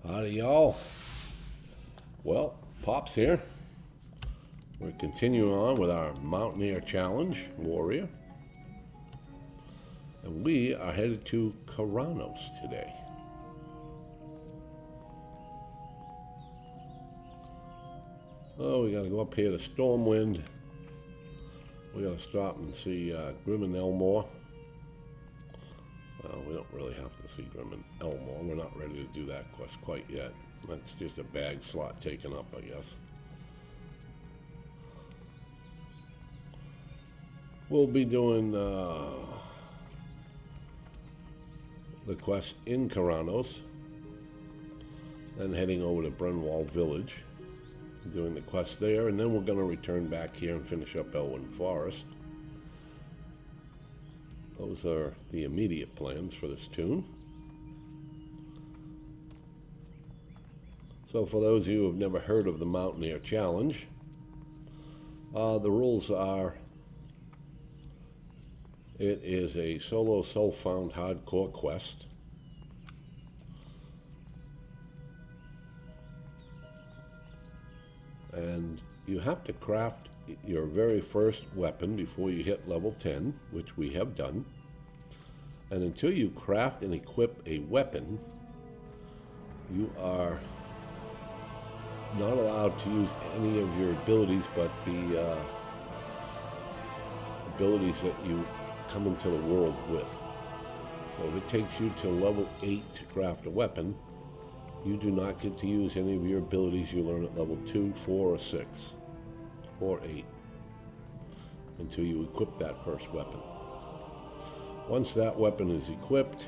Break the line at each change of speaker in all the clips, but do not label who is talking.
Howdy, y'all. Well, Pop's here. We're continuing on with our Mountaineer Challenge, Warrior. And we are headed to Karanos today. Oh, we gotta go up here to Stormwind. We gotta stop and see Grim and Elmore. Well, we don't really have to see Grim and Elmore. We're not ready to do that quest quite yet. That's just a bag slot taken up, I guess. We'll be doing the quest in Karanos, then heading over to Brunwald Village, doing the quest there, and then we're going to return back here and finish up Elwyn Forest. Those are the immediate plans for this tune. So for those of you who have never heard of the Mountaineer Challenge, the rules are: it is a solo self-found hardcore quest. And you have to craft your very first weapon before you hit level 10, which we have done. And until you craft and equip a weapon, you are not allowed to use any of your abilities but the abilities that you come into the world with. So if it takes you to level 8 to craft a weapon, you do not get to use any of your abilities you learn at level 2, 4, or 6, or 8, until you equip that first weapon. Once that weapon is equipped,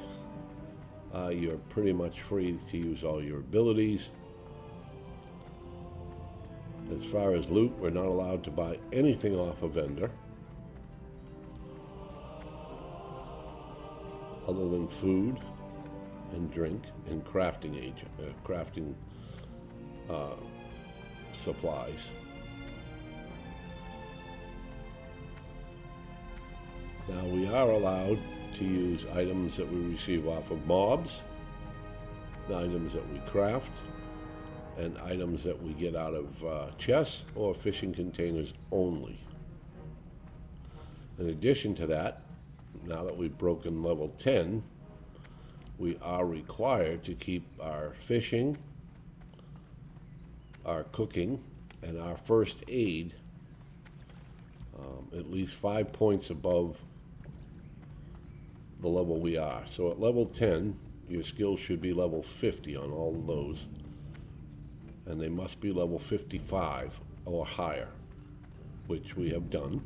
you're pretty much free to use all your abilities. As far as loot, we're not allowed to buy anything off a vendor other than food and drink and crafting supplies. Now we are allowed to use items that we receive off of mobs, the items that we craft, and items that we get out of chests or fishing containers only. In addition to that, now that we've broken level 10, we are required to keep our fishing, our cooking, and our first aid at least 5 points above the level we are. So at level 10, your skills should be level 50 on all of those, and they must be level 55 or higher, which we have done.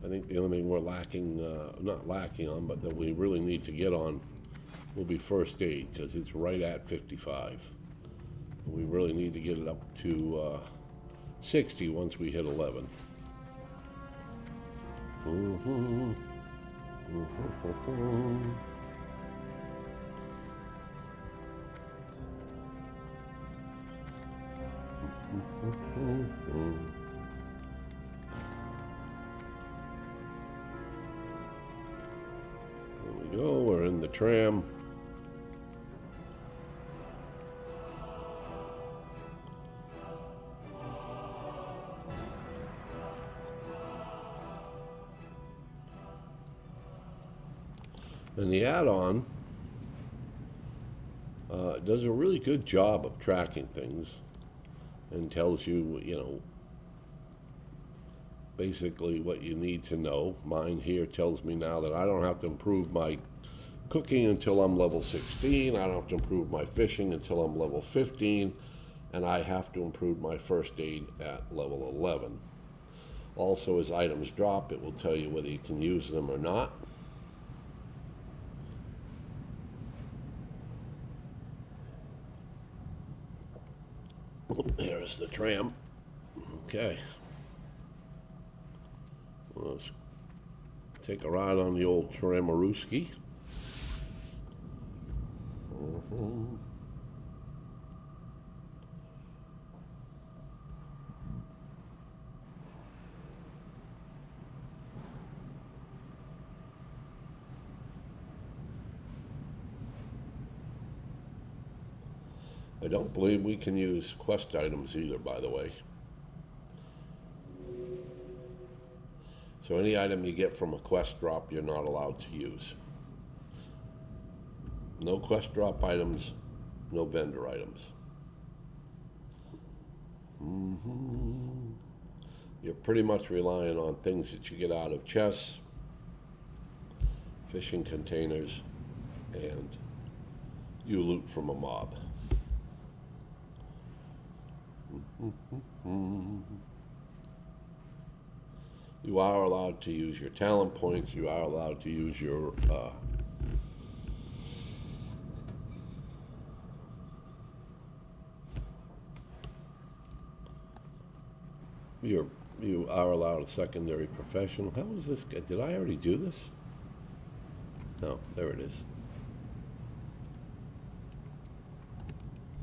I think the only thing we're lacking, not lacking on, but that we really need to get on will be first aid, because it's right at 55. We really need to get it up to 60 once we hit 11. There we go, we're in the tram. And the add-on does a really good job of tracking things and tells you, basically what you need to know. Mine here tells me now that I don't have to improve my cooking until I'm level 16, I don't have to improve my fishing until I'm level 15, and I have to improve my first aid at level 11. Also, as items drop, it will tell you whether you can use them or not. There's the tram. Okay. Let's take a ride on the old Tramarooski. I don't believe we can use quest items either, by the way. So any item you get from a quest drop, you're not allowed to use. No quest drop items, no vendor items. You're pretty much relying on things that you get out of chests, fishing containers, and you loot from a mob. You are allowed to use your talent points. You are allowed to use your you are allowed a secondary professional. How is this? Did I already do this? No, there it is.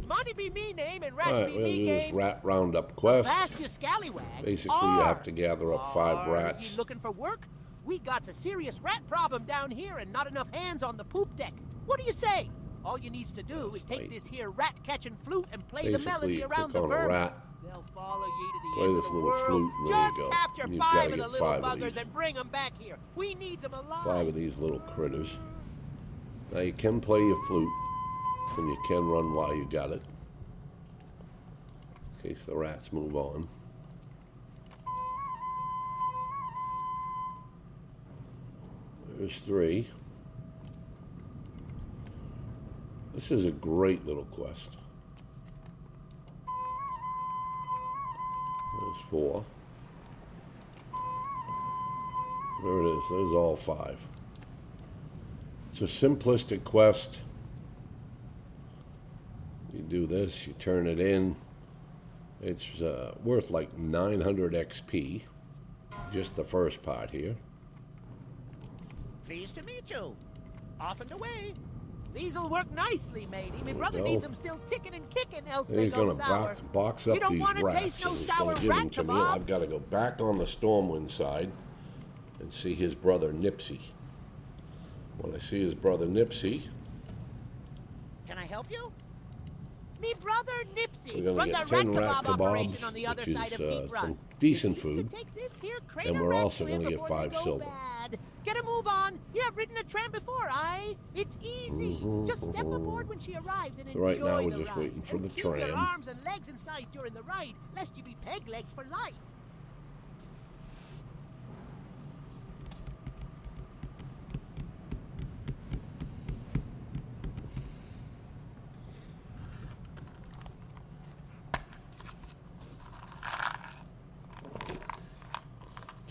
Monty be me name and
All
rats
right,
be
we'll
me
do this
game.
rat roundup quest.
Blast you scallywag.
Basically, you have to gather up 5 rats.
You looking for work? We got a serious rat problem down here and not enough hands on the poop deck. What do you say? All you needs to do is take this here rat-catching flute and play the melody around the vermin. They'll follow you to the
Play
end
this
of the
little
world.
flute, and there
Just
you go.
capture
You've
5
gotta
of the
get
little
5 of
buggers
these.
and bring them back here. We need them alive.
5 of these little critters. Now you can play your flute, and you can run while you got it, in case the rats move on. There's 3. This is a great little quest. There's 4. There it is. There's all 5. It's a simplistic quest. You do this, you turn it in. It's worth like 900 XP. Just the first part here.
Pleased to meet you. Off and away. These'll work nicely, matey. My brother needs them still ticking and kicking, else they
He's
go
going
sour.
to box up these rats, and he's going to give them to me. I've got to go back on the Stormwind side and see his brother Nipsey. When I see his brother Nipsey,
can I help you? Me brother Nipsey
we're going to
runs
get
a
10 rat
operation on the
kebabs,
other
which
side of
is
Deep Run.
some decent
He needs
food,
to take this here
and we're
rat
also
to
going
him
to get
before they
5
go
silver.
bad. Get a move on. You have ridden a tram before, aye? It's easy. Just step aboard when she arrives and
So right
enjoy
now
the
we're just
ride.
waiting for
And
the
keep your
tram.
arms and legs inside during the ride, lest you be peg-legged for life.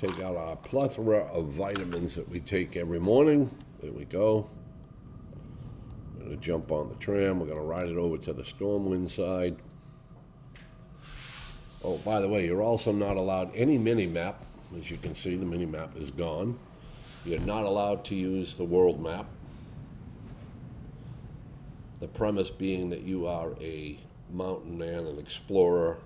Take out our plethora of vitamins that we take every morning. There we go. We're going to jump on the tram. We're going to ride it over to the Stormwind side. Oh, by the way, you're also not allowed any mini-map. As you can see, the mini-map is gone. You're not allowed to use the world map. The premise being that you are a mountain man, an explorer,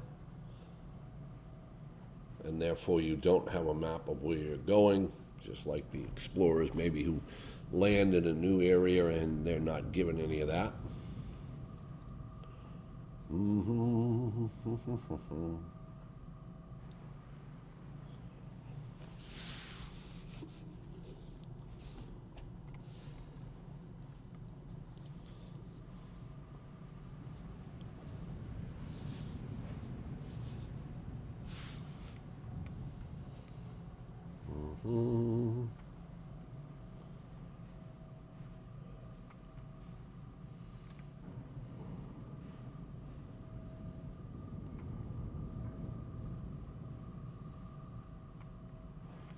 and therefore you don't have a map of where you're going, just like the explorers maybe who land in a new area and they're not given any of that.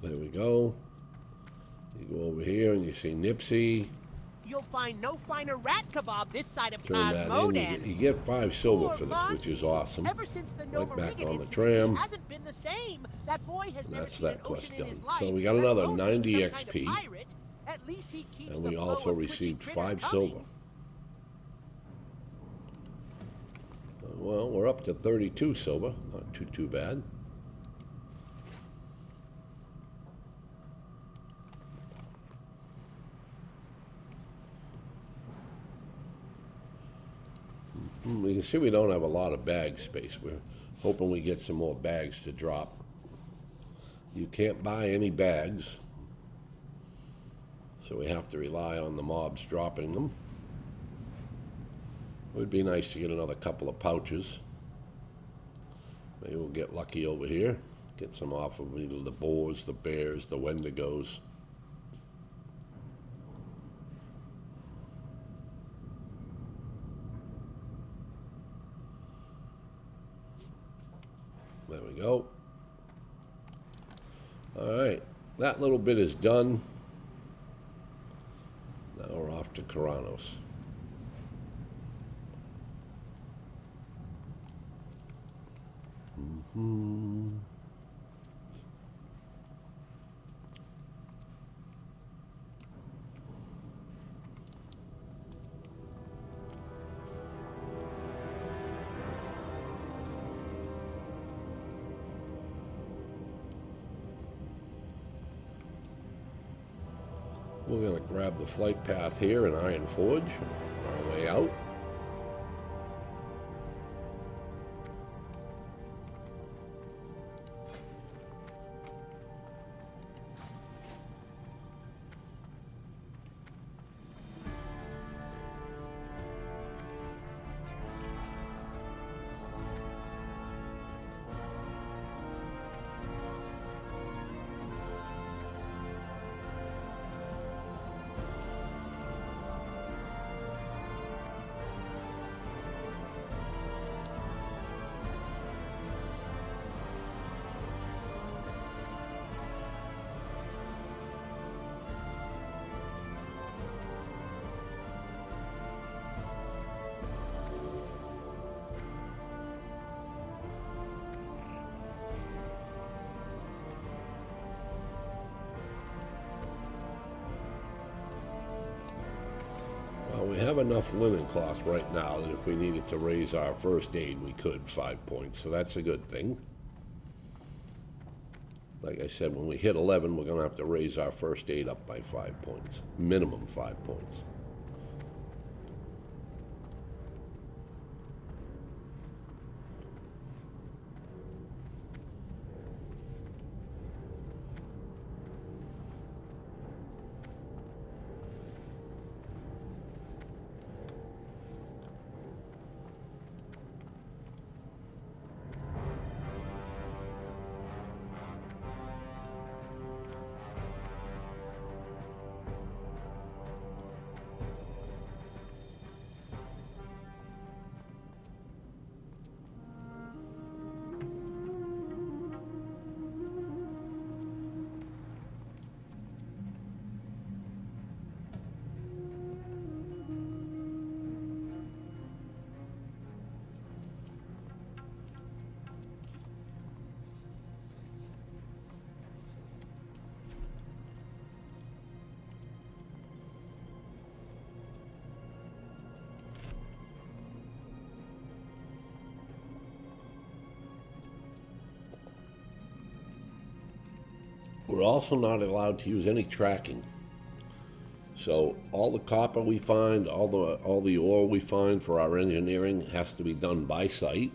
There we go. You go over here and you see Nipsey.
You'll find no finer rat kebab this side of
Turn that in.
Cosmodan.
You get 5 silver
Poor
for this,
Monty.
which is awesome.
Ever since the
Right back
Nomorigan
on the
incident,
tram.
He hasn't been the same. That boy has
And
never
that's
seen
that
an
quest
ocean in his
done.
life.
So we got
let
another
alone
90
some kind of
XP.
pirate. At least he keeps
And
the
we
flow
also
of twitchy
received
critters
5
coming.
silver. Well, we're up to 32 silver. Not too bad. You can see we don't have a lot of bag space. We're hoping we get some more bags to drop. You can't buy any bags, so we have to rely on the mobs dropping them. It would be nice to get another couple of pouches. Maybe we'll get lucky over here. Get some off of either the boars, the bears, the wendigos. There we go. All right, that little bit is done. Now we're off to Karanos. We're going to grab the flight path here in Iron Forge on our way out. We have enough linen cloth right now that if we needed to raise our first aid, we could 5 points. So that's a good thing. Like I said, when we hit 11, we're going to have to raise our first aid up by 5 points. Minimum 5 points. We're also not allowed to use any tracking. So all the copper we find, all the ore we find for our engineering has to be done by sight.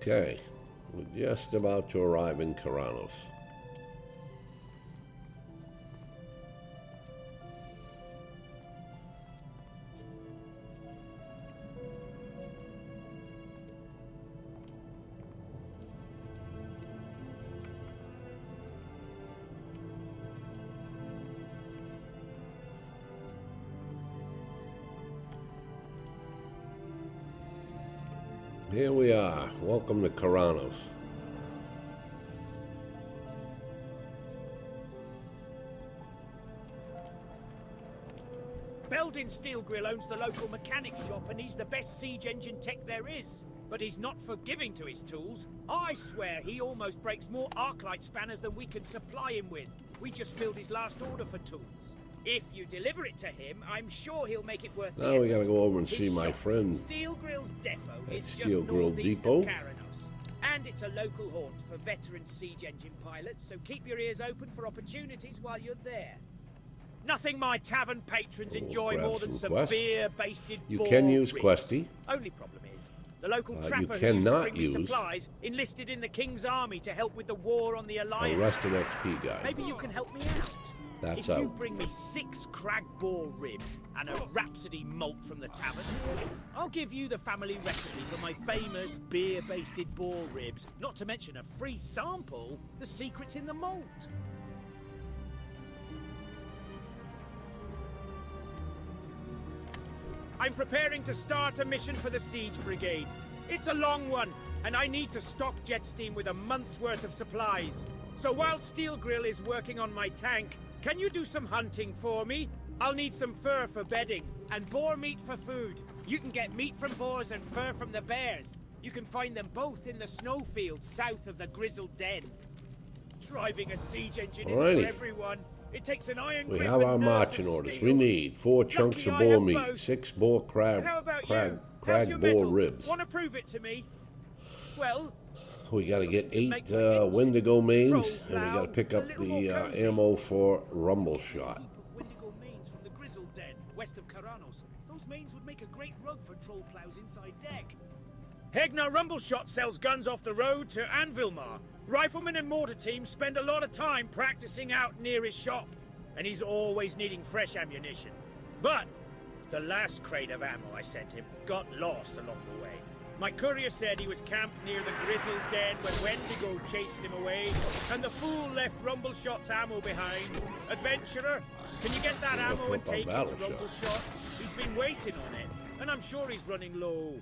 Okay, we're just about to arrive in Karanos. Here we are. Welcome to Karanos.
Belden's Steel Grill owns the local mechanic shop and he's the best siege engine tech there is. but he's not forgiving to his tools. I swear he almost breaks more arclight spanners than we can supply him with. We just filled his last order for tools. If you deliver it to him, I'm sure he'll make it worth the
Now we
effort.
gotta go over and
His
see my
shop,
friend
Steel Grill's depot
at
is just
Steel Grill
northeast
Depot.
of Caranos. And it's a local haunt for veteran siege engine pilots, so keep your ears open for opportunities while you're there. Nothing my tavern patrons enjoy
grab
more than
some
some
quests.
beer-basted
You
boar
can use
ribs.
Questy.
Only problem is, the local
You
trapper who used to
cannot
bring me
use
supplies enlisted in the King's army to help with the war on the Alliance.
Arrested XP guy.
Maybe you can help me out.
That's
if you
out.
bring me 6 crag boar ribs and a Rhapsody malt from the tavern, I'll give you the family recipe for my famous beer-basted boar ribs, not to mention a free sample, the secret's in the malt. I'm preparing to start a mission for the Siege Brigade. It's a long one, and I need to stock Jetsteam with a month's worth of supplies. So while Steel Grill is working on my tank, can you do some hunting for me? I'll need some fur for bedding, and boar meat for food. You can get meat from boars and fur from the bears. You can find them both in the snowfields south of the Grizzled Den. Driving a siege engine isn't for everyone. It takes an iron grip.
We have our
and nerves
marching
of
orders.
steel.
We need 4 chunks
Lucky
of
I
boar
have
meat,
both.
6 boar crab,
How about
crag,
you? How's
crag
your
boar
metal?
ribs.
Want to prove it to me? Well,
We gotta get
to
8
make my engine.
Wendigo mains,
Troll
and we
plow,
gotta pick
a
up
little more
the
cozy.
ammo for rumble shot.
Heap of Wendigo mains from the Grizzled Den, west of Caranos. Those mains would make a great rug for troll plows inside deck. Hegnar Rumbleshot sells guns off the road to Anvilmar. Riflemen and mortar teams spend a lot of time practicing out near his shop, and he's always needing fresh ammunition. But the last crate of ammo I sent him got lost along the way. My courier said he was camped near the Grizzled Den when Wendigo chased him away, and the fool left Rumbleshot's ammo behind. Adventurer, can you get that ammo and take it to Rumbleshot? He's been waiting on it, and I'm sure he's running low.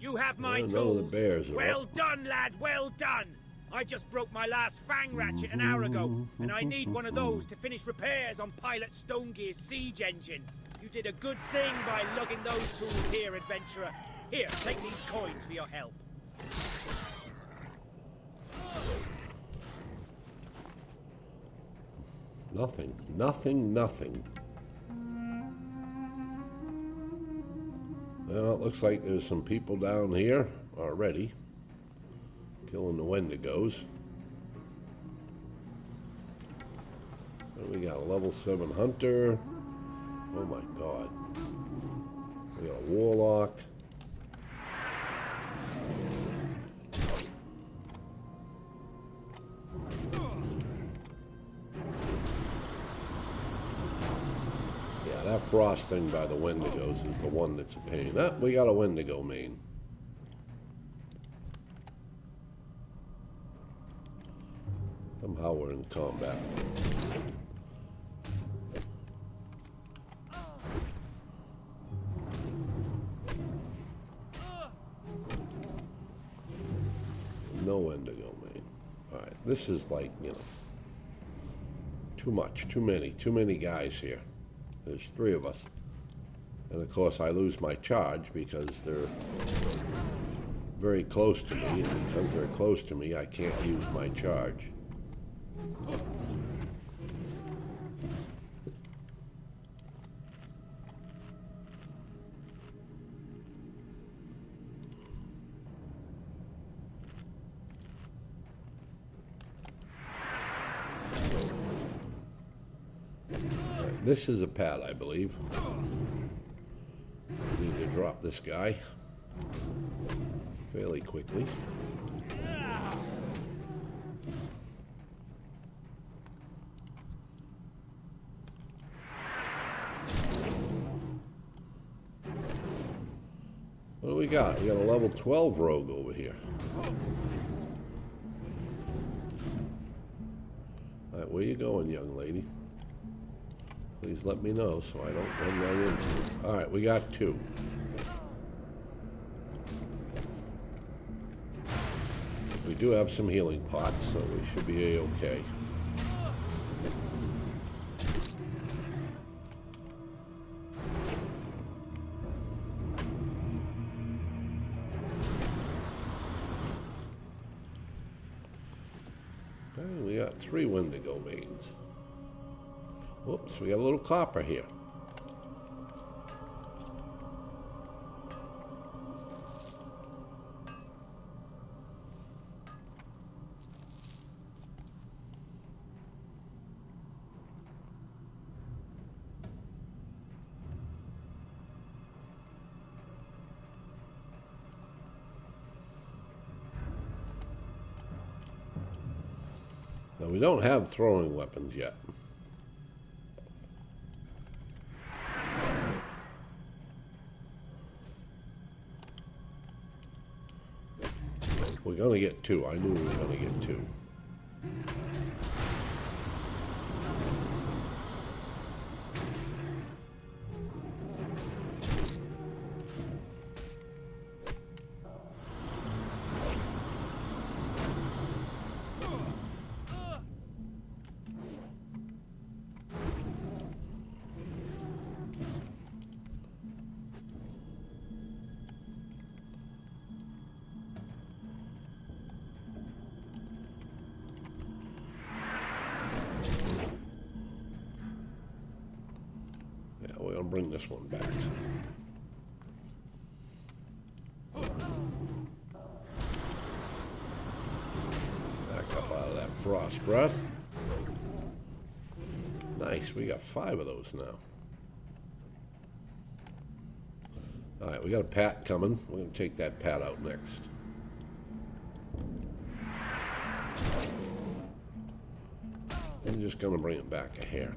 You have my
Well, none of the
tools.
bears are
Well
up.
done, lad, well done. I just broke my last fang ratchet an hour ago, and I need one of those to finish repairs on Pilot Stonegear's siege engine. You did a good thing by lugging those tools here, adventurer. Here, take these coins for your help.
Nothing, nothing, nothing. Well, it looks like there's some people down here already killing the Wendigos. And we got a level 7 hunter. Oh my god. We got a warlock. Yeah, that frost thing by the Wendigos is the one that's a pain. Ah, we got a Wendigo main. Somehow we're in combat. No Wendigo main. Alright, this is like, you know, too much, too many guys here. There's 3 of us. And of course I lose my charge because they're very close to me, and because they're close to me I can't use my charge. This is a pad, I believe. Need to drop this guy fairly quickly. What do we got? We got a level 12 rogue over here. All right, where you going, young lady? Please let me know so I don't run right into you. All right, we got 2. We do have some healing pots, so we should be a-okay. Okay, we got 3 Wendigo mains. Whoops, we got a little copper here. Now, we don't have throwing weapons yet. We're gonna get 2. I knew we were gonna get 2. We're gonna bring this one back. Back up out of that frost breath. Nice, we got 5 of those now. Alright, we got a pat coming. We're gonna take that pat out next. I'm just gonna bring it back a hair.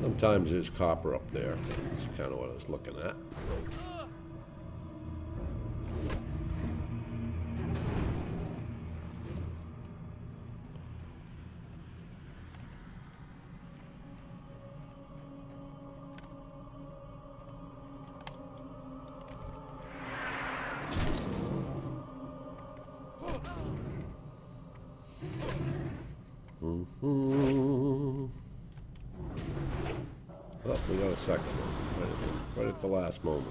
Sometimes there's copper up there. That's kind of what I was looking at. Oh, we got a second one, right at the last moment.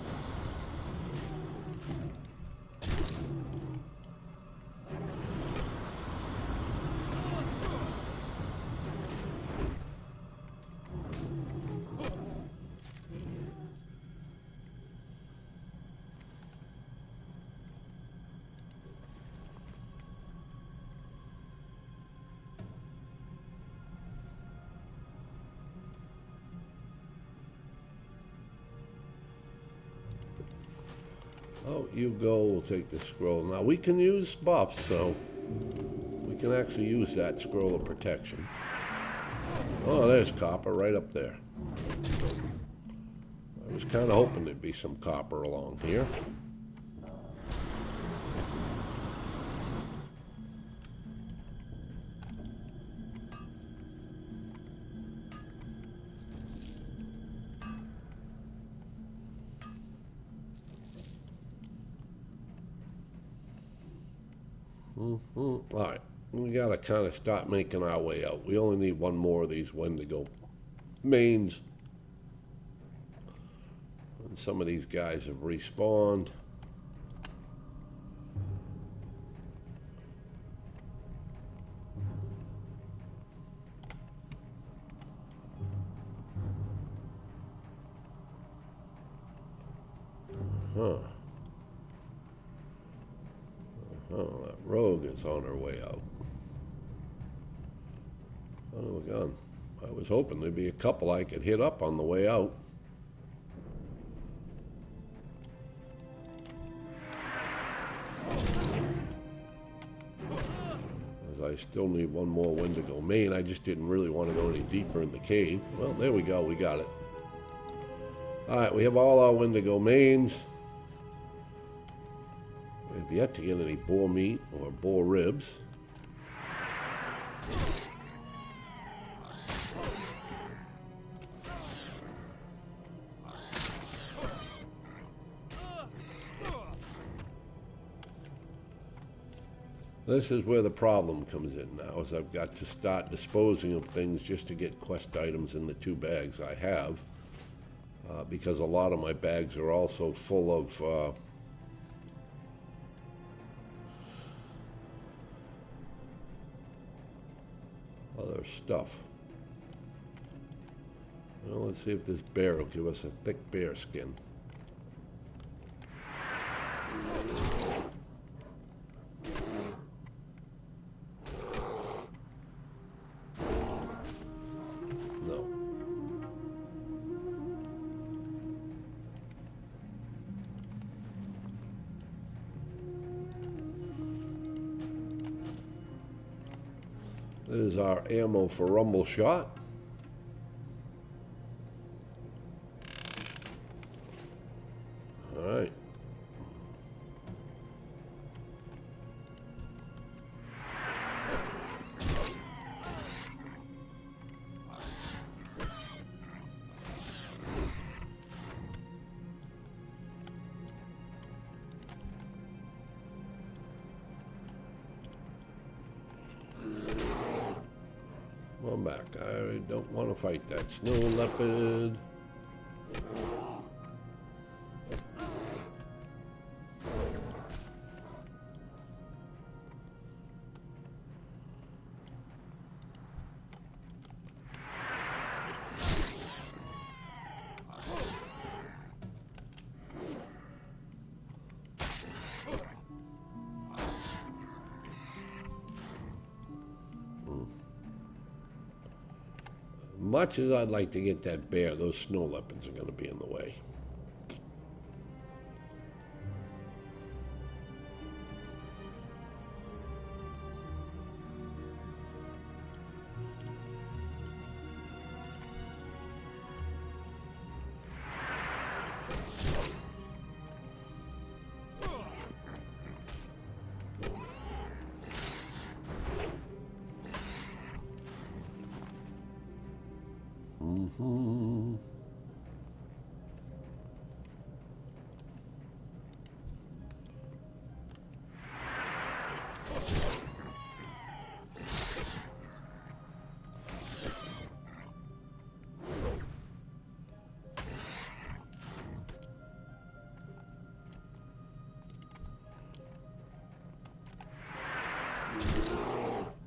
Oh, you go, we'll take the scroll. Now, we can use buffs, so we can actually use that scroll of protection. Oh, there's copper right up there. I was kind of hoping there'd be some copper along here. All right, we gotta kind of start making our way out. We only need 1 more of these Wendigo mains. And some of these guys have respawned. Oh, that rogue is on her way out. Oh, my God. I was hoping there'd be a couple I could hit up on the way out. As I still need 1 more Wendigo main. I just didn't really want to go any deeper in the cave. Well, there we go. We got it. All right, we have all our Wendigo mains. We've yet to get any boar meat or boar ribs. This is where the problem comes in now, is I've got to start disposing of things just to get quest items in the 2 bags I have, because a lot of my bags are also full of other stuff. Well, let's see if this bear will give us a thick bear skin. No. This is our ammo for rumble shot. All right. Come back. I don't want to fight that snow leopard. Much as I'd like to get that bear, those snow leopards are going to be in the way.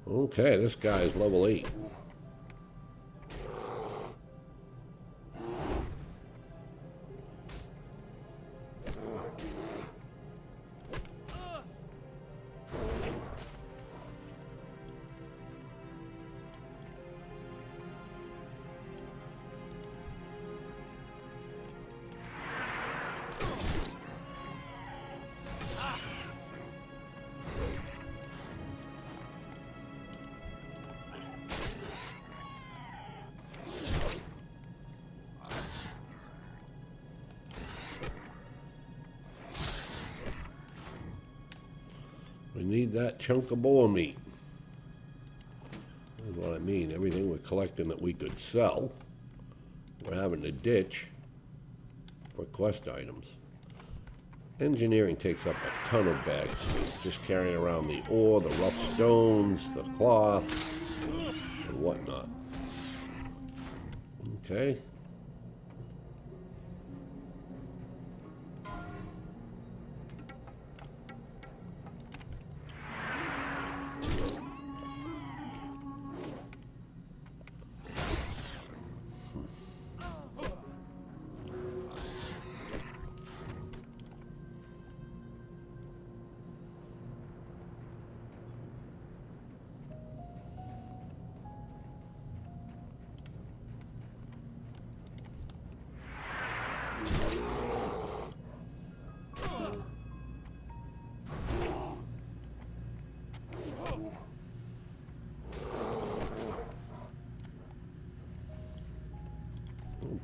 Okay, this guy's level 8. We need that chunk of boar meat. That's what I mean. Everything we're collecting that we could sell, we're having to ditch for quest items. Engineering takes up a ton of bag space, just carrying around the ore, the rough stones, the cloth, and whatnot. Okay.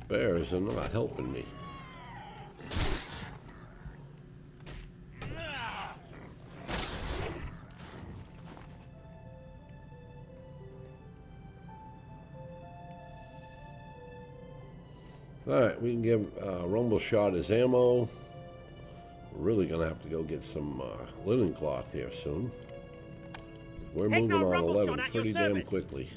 Bears are not helping me. Alright, we can give Rumble Shot his ammo. We're really going to have to go get some linen cloth here soon. we're moving on 11 pretty damn quickly.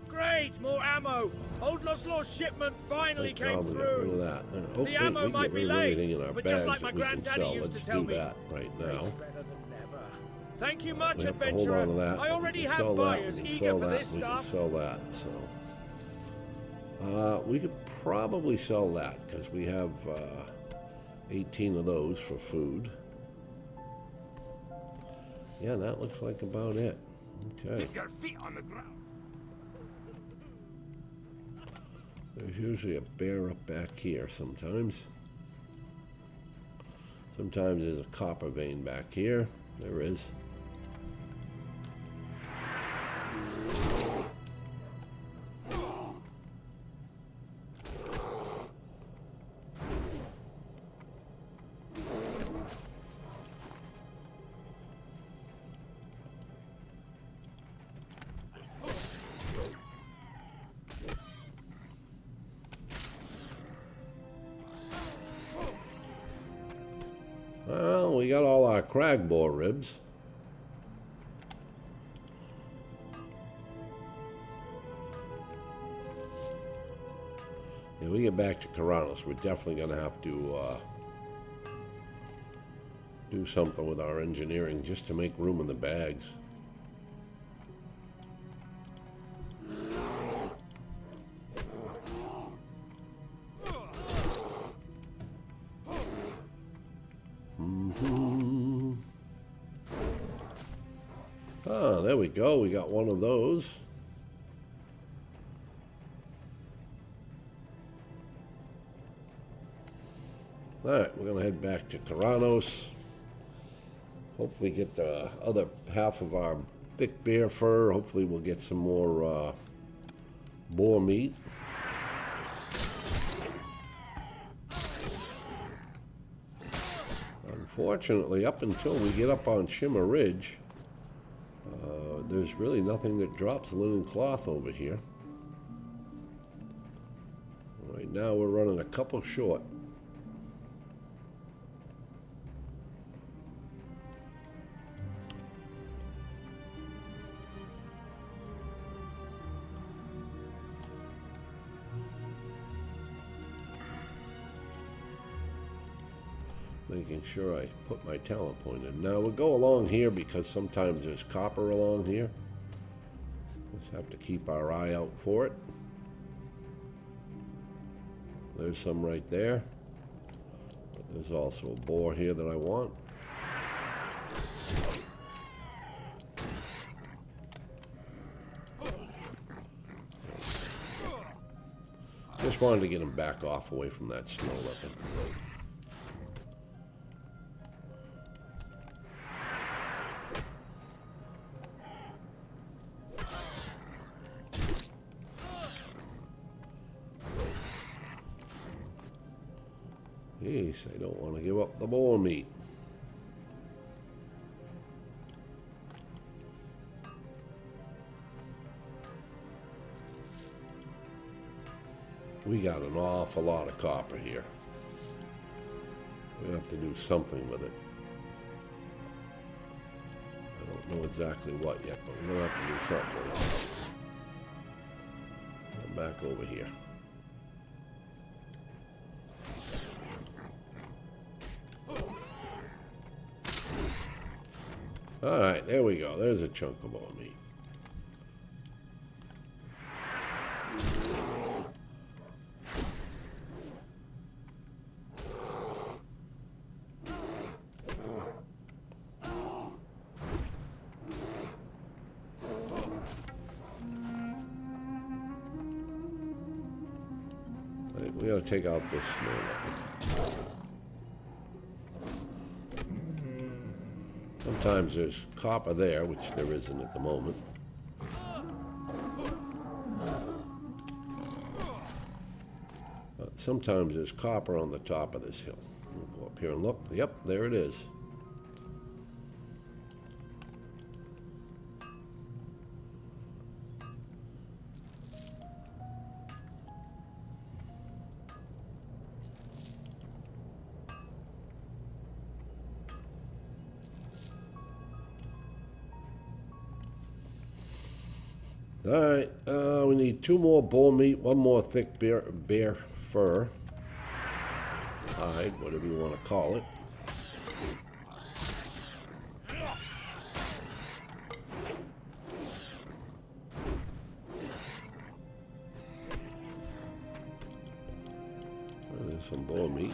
Great, more ammo. Old Loslaw's shipment finally came
Rid
through.
of that.
The ammo might be late,
in our
but
bags
just like my
that we can
granddaddy
sell.
used
Let's
to tell
do
me,
that right now.
it's better than never. Thank you much,
We have to hold
adventurer.
on to that.
I already
We can
have
sell
buyers
that. We can
eager
sell
for
that.
this
We can
stuff.
sell that. So we could probably sell that because we have 18 of those for food. Yeah, that looks like about it. Okay.
Keep your feet on the ground.
There's usually a bear up back here sometimes. Sometimes there's a copper vein back here. There is. Well, we got all our crag boar ribs. If we get back to Karanos, we're definitely going to have to do something with our engineering just to make room in the bags. Ah, there we go. We got one of those. All right, we're going to head back to Karanos. Hopefully get the other half of our thick bear fur. Hopefully we'll get some more boar meat. Unfortunately, up until we get up on Shimmer Ridge, there's really nothing that drops linen cloth over here. Right now we're running a couple short. Making sure I put my talent point in. Now we'll go along here because sometimes there's copper along here. Just have to keep our eye out for it. There's some right there. But there's also a boar here that I want. Just wanted to get him back off away from that snow leopard. Yes, I don't want to give up the boar meat. We got an awful lot of copper here. We have to do something with it. I don't know exactly what yet, but we're going to have to do something with it. Come back over here. All right, there we go. There's a chunk of boar meat. I think we got to take out this snow leopard. Sometimes there's copper there, which there isn't at the moment. But sometimes there's copper on the top of this hill. We'll go up here and look. Yep, there it is. Alright, we need 2 more bull meat, 1 more thick bear fur. Hide, whatever you want to call it. There's some bull meat.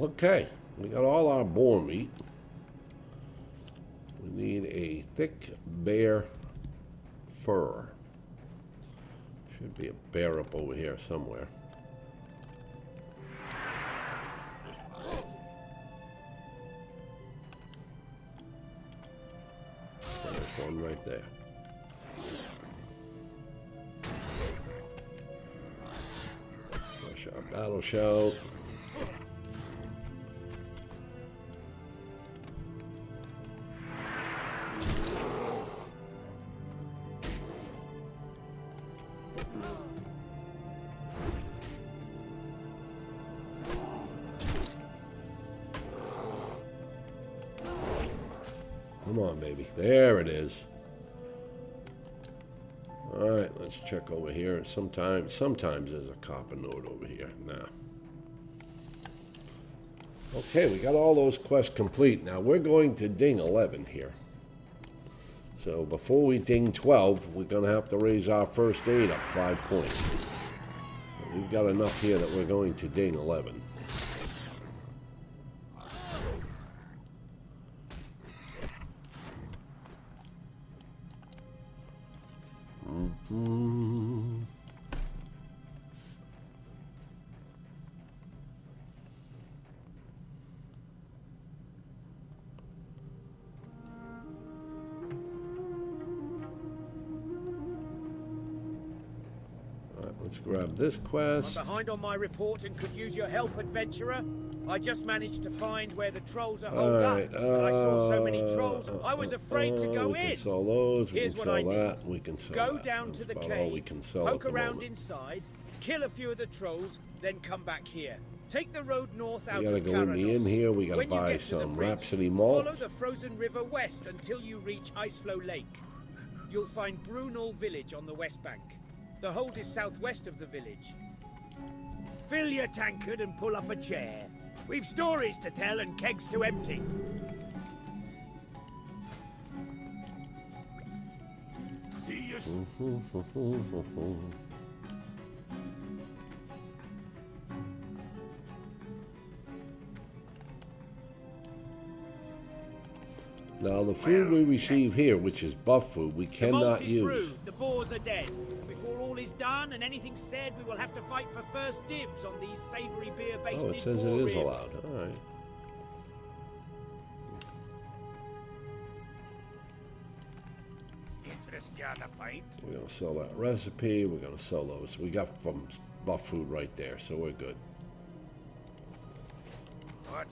Okay, we got all our boar meat. We need a thick bear fur. Should be a bear up over here somewhere. There's one right there. Rush our battle shout. Come on, baby. There it is. All right, let's check over here. Sometimes there's a copper node over here. Nah. Okay, we got all those quests complete. Now we're going to ding 11 here. So before we ding 12, we're going to have to raise our first aid up 5 points. We've got enough here that we're going to ding 11. Let's grab this quest.
I'm behind on my report and could use your help, adventurer. I just managed to find where the trolls are holed up. But I saw so many trolls, I was afraid to go in.
We can sell those, we
Here's
can
what
sell
I
that,
did.
we can sell
Go
that.
down
That's
to the
about all we
cave,
can sell
poke
at the
around
moment.
inside, kill a few of the trolls, then come back here. Take the road north out
We gotta
of
go in the inn here, we gotta
When you
buy
get to the
some
bridge,
Rhapsody malt.
Follow the frozen river west until you reach Iceflow Lake. You'll find Brunel village on the west bank. The hold is southwest of the village. Fill your tankard and pull up a chair. We've stories to tell and kegs to empty. See you.
Now the food we receive here, which is buff food, we
The malt
cannot
is
use.
brewed, the boars are dead. Before all is done and anything's said, we will have to fight for first dibs on these savoury beer-based
Oh, it says it
boar
is
ribs.
allowed. All right. We're gonna sell that recipe. We're gonna sell those. We got from buff food right there, so we're good.
What?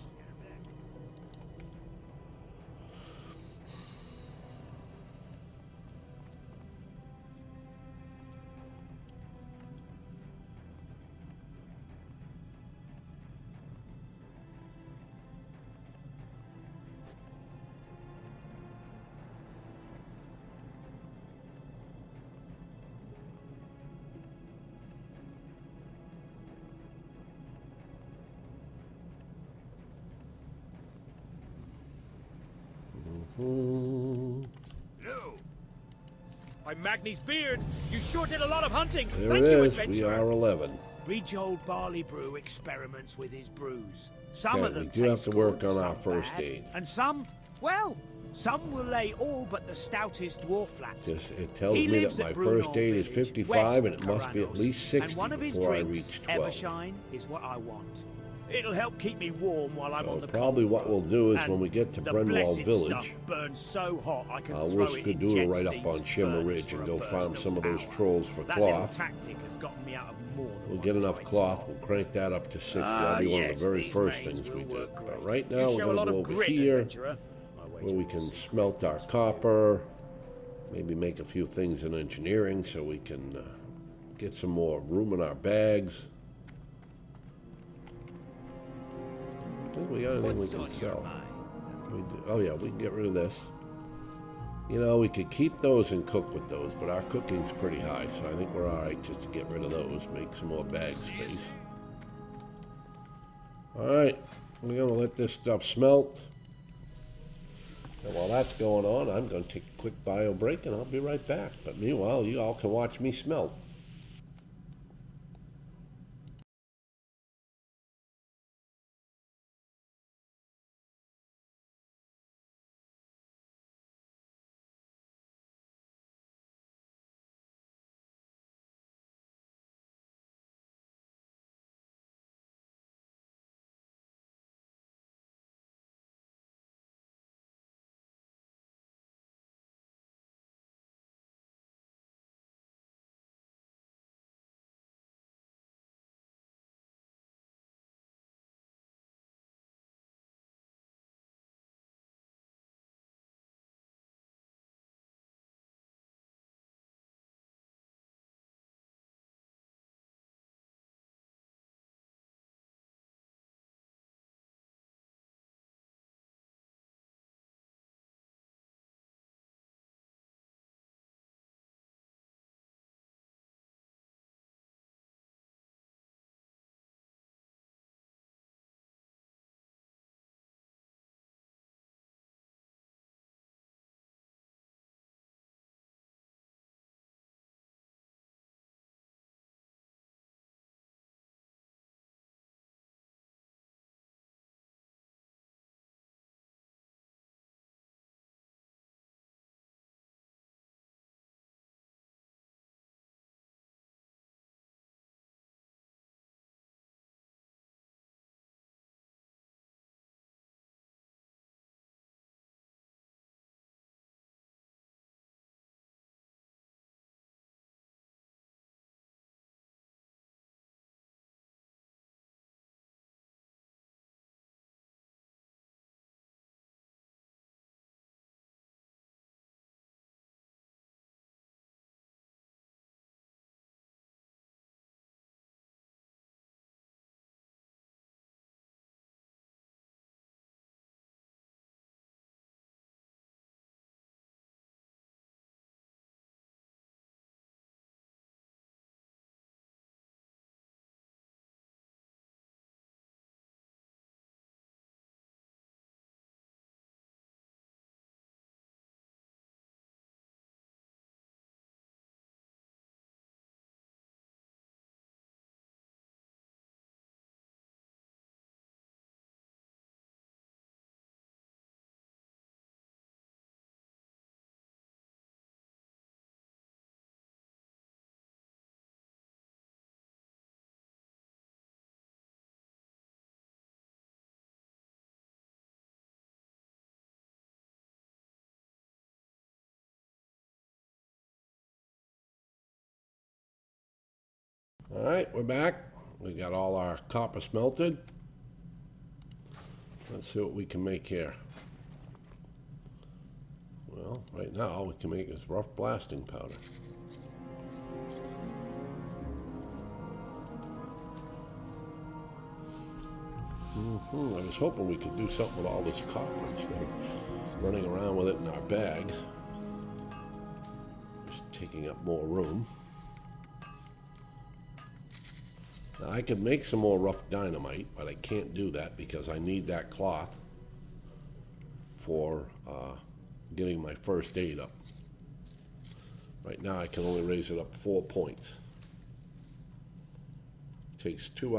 No. I'm Magni's beard. You sure did a lot of hunting.
There
Thank
it
you,
is.
adventurer.
We are 11.
Read old Barley Brew experiments with his brews. Some
Okay,
of them
we do have
taste
to work
good,
on our
some
first
bad,
aid.
and some, well, Some will lay all but the stoutest dwarf flat.
It tells
He
me
lives
that my
at Brunel
first date is
Village,
55 and
west
it
of
must be at
Karanos,
least 60
and one of his
before I
drinks,
reach 12.
Evershine, is what I want. It'll help keep me warm while I'm
So
on the
probably
cold
what
road.
we'll do is
And
when we get to
the
Brunwell
blessed
Village,
stuff burns so hot I can
we'll
throw it in
skedoodle
jet
right up
steam
on Shimmer
furnace
Ridge
for
and
a
go
burst
farm
of
some of those
power.
trolls for
That little
cloth.
tactic has gotten me out of more than
We'll
one
get enough
tight
cloth,
spot.
we'll crank that up to 60. That'll be one of
Yes,
the very
these
first
mains
things we
will
do.
work
But
great.
right
You
now,
show
we're
a lot
going to go
of
over
grit,
here
adventurer. I
where
wager
we
we'll
can
see
smelt our copper, maybe make a few things in engineering so we can get some more room in our bags. I think we got anything we can sell. Oh yeah, we can get rid of this. You know, we could keep those and cook with those, but our cooking's pretty high, so I think we're alright just to get rid of those, make some more bag space. Alright, we're gonna let this stuff smelt. And while that's going on, I'm gonna take a quick bio break and I'll be right back. But meanwhile, you all can watch me smelt. Alright, we're back. We got all our copper smelted. Let's see what we can make here. Well, right now all we can make is rough blasting powder. I was hoping we could do something with all this copper instead of running around with it in our bag. Just taking up more room. Now I could make some more rough dynamite, but I can't do that because I need that cloth for getting my first aid up. Right now I can only raise it up 4 points. Takes two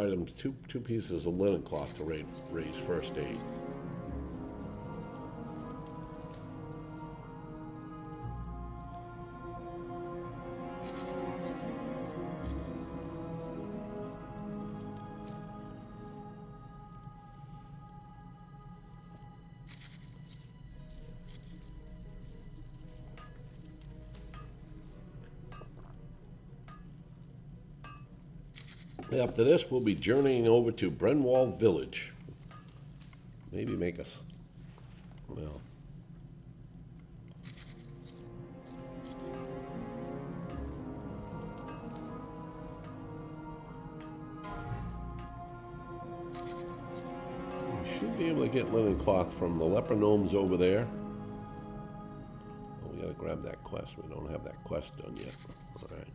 pieces of linen cloth to raise first aid. After this, we'll be journeying over to Brenwall Village. Maybe make us, well, we should be able to get linen cloth from the leper gnomes over there. Oh, we gotta grab that quest. We don't have that quest done yet. All right.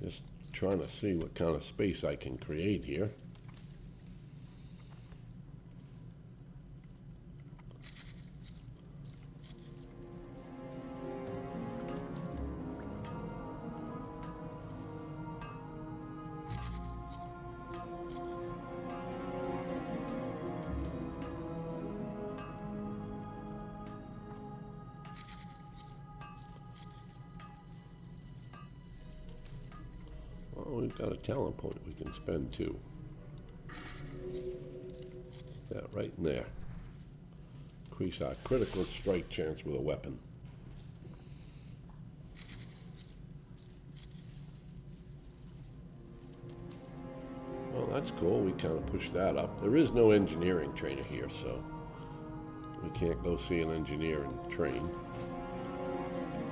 Just trying to see what kind of space I can create here. Well, we've got a talent point we can spend too. That right in there. Increase our critical strike chance with a weapon. Well, that's cool. We kind of pushed that up. There is no engineering trainer here, so we can't go see an engineer and train.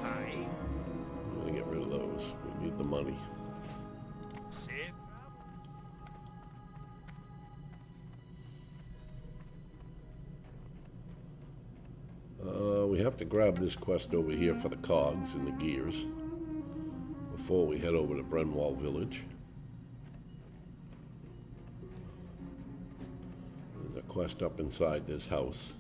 Aye.
I'm gonna get rid of those. We need the money.
Save.
We have to grab this quest over here for the cogs and the gears before we head over to Brenwall Village. There's a quest up inside this house.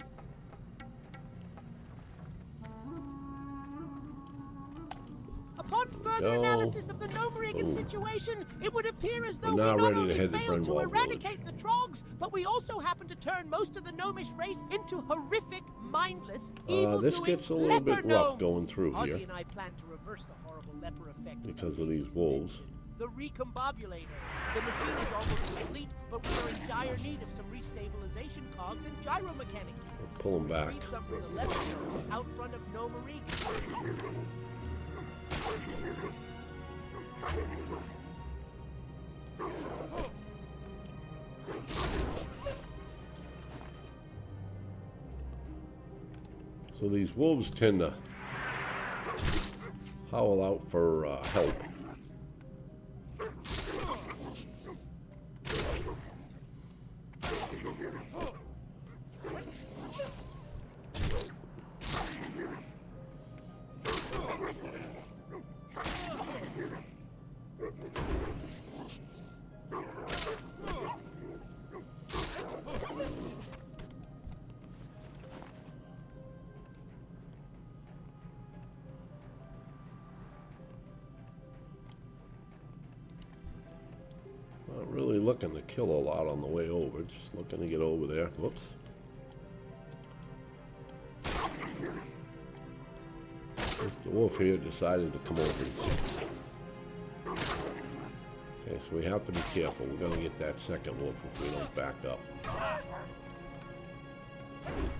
Upon further analysis of the Gnomerigan situation, it would appear as though we
now
not
ready to
only
head to
failed to
Brenwall
eradicate the Trogs, but we also happen to turn most of the gnomish race into horrific, mindless, evil-doing
This gets a little bit
leper
rough
gnomes.
going through
Ozzy
here
and I plan to reverse the horrible leper effect
because of these wolves.
the recombobulator. The machine is almost complete, but we are in dire need of some restabilization cogs and gyromechanic gears.
Pull them back.
Retrieve some from the leper gnomes out front of Gnomerigan.
So these wolves tend to howl out for help. Not really looking to kill a lot on the way over, just looking to get over there. Whoops. The wolf here decided to come over and see us. Okay, so we have to be careful. We're going to get that second wolf if we don't back up. Perfect.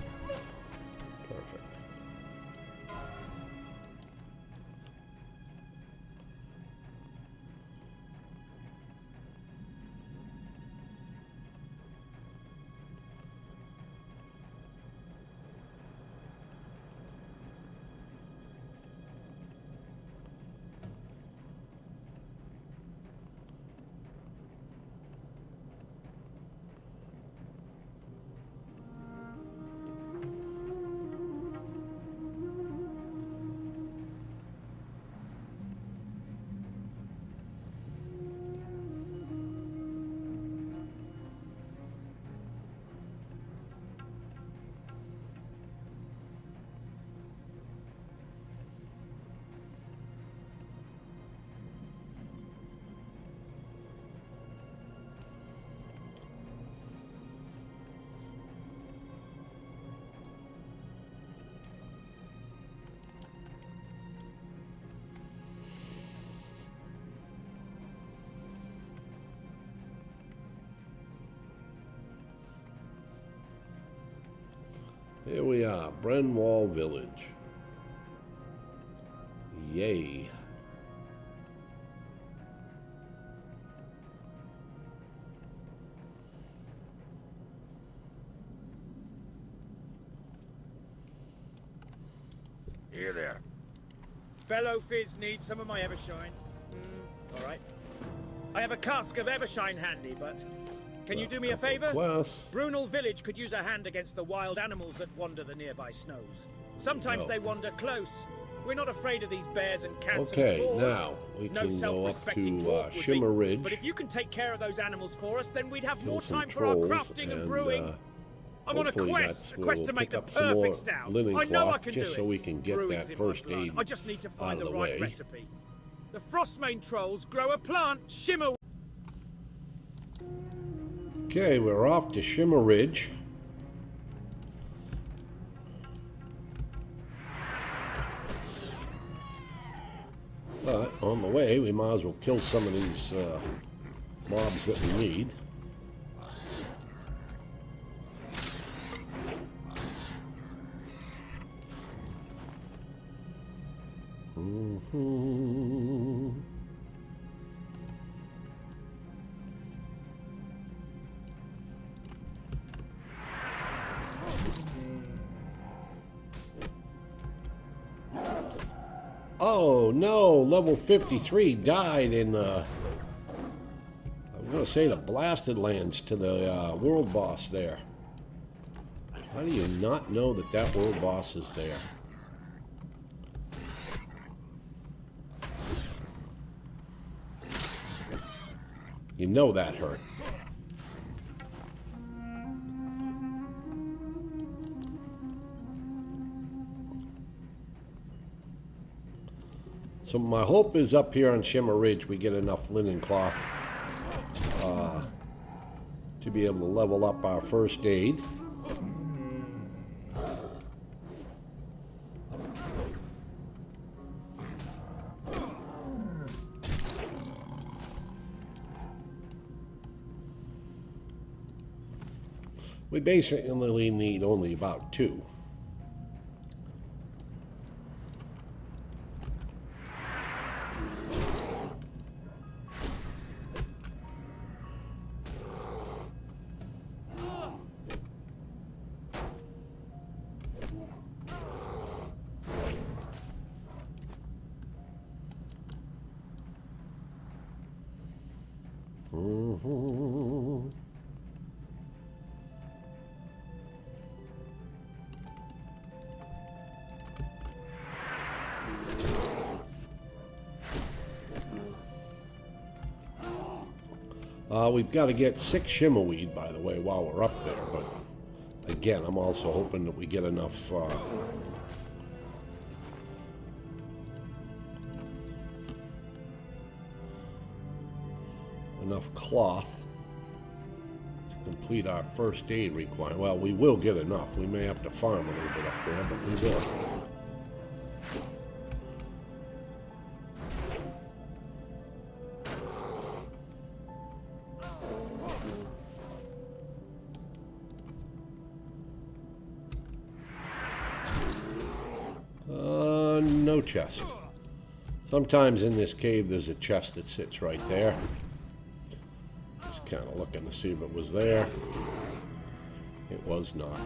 Here we are, Brenwall Village. Yay.
Here there. Bellow Fizz needs some of my Evershine. All right. I have a cask of Evershine handy, but can you do me a favor? Brunel Village could use a hand against the wild animals that wander the nearby snows. Sometimes they wander close. We're not afraid of these bears and cats and boars.
Now we
no
can go up to
Shimmer
Ridge.
But if you can take care of those animals for us, then we'd have more time for our crafting and brewing. I'm on a quest to make the perfect stout. I know I can do it.
Just so we can get that first aid.
I just need to find the right recipe. The Frostmane trolls grow a plant, Shimmer.
Okay, we're off to Shimmer Ridge. But on the way, we might as well kill some of these mobs that we need. Oh no, level 53 died in I'm gonna say the Blasted Lands to the world boss there. How do you not know that that world boss is there? You know that hurt. So my hope is up here on Shimmer Ridge we get enough linen cloth to be able to level up our first aid. We basically need only about 2. We've got to get 6 shimmerweed, by the way, while we're up there. But again, I'm also hoping that we get enough cloth to complete our first aid requirement. Well, we will get enough. We may have to farm a little bit up there, but we will. No chest. Sometimes in this cave there's a chest that sits right there. Just kind of looking to see if it was there. It was not.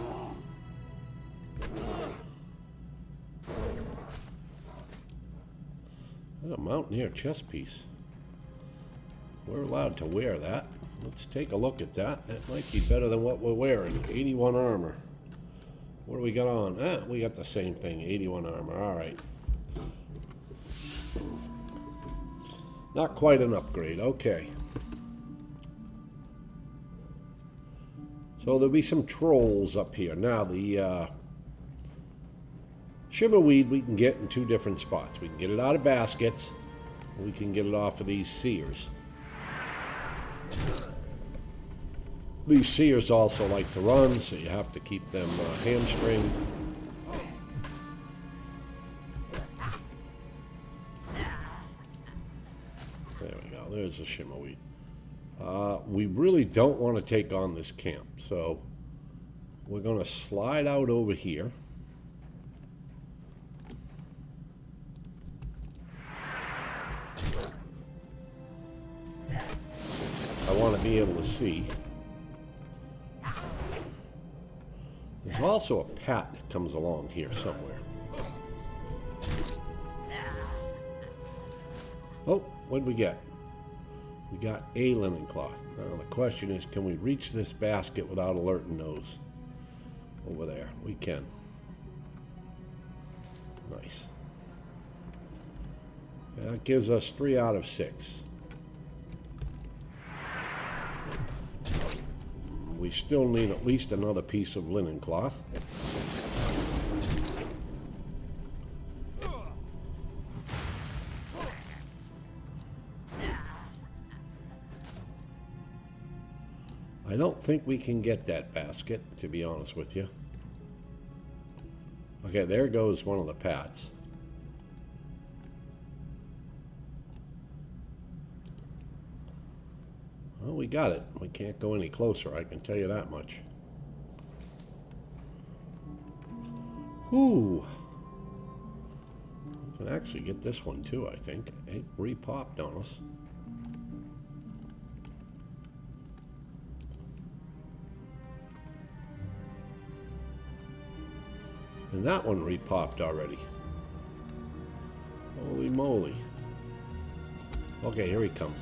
A Mountaineer chest piece. We're allowed to wear that. Let's take a look at that. That might be better than what we're wearing. 81 armor. What do we got on? We got the same thing. 81 armor. All right. Not quite an upgrade. Okay. So there'll be some trolls up here. Now the shimmerweed we can get in 2 different spots. We can get it out of baskets, or we can get it off of these seers. These seers also like to run, so you have to keep them hamstringed. There we go. There's the shimmerweed. We really don't want to take on this camp, so we're going to slide out over here. I want to be able to see. There's also a pat that comes along here somewhere. Oh, what did we get? We got a linen cloth. Now the question is, can we reach this basket without alerting those over there? We can. Nice. And that gives us 3 out of 6. We still need at least another piece of linen cloth. I don't think we can get that basket, to be honest with you. Okay, there goes one of the pats. Well, we got it. We can't go any closer, I can tell you that much. Whew. We can actually get this one too, I think. It re-popped on us. And that one re-popped already. Holy moly. Okay, here he comes.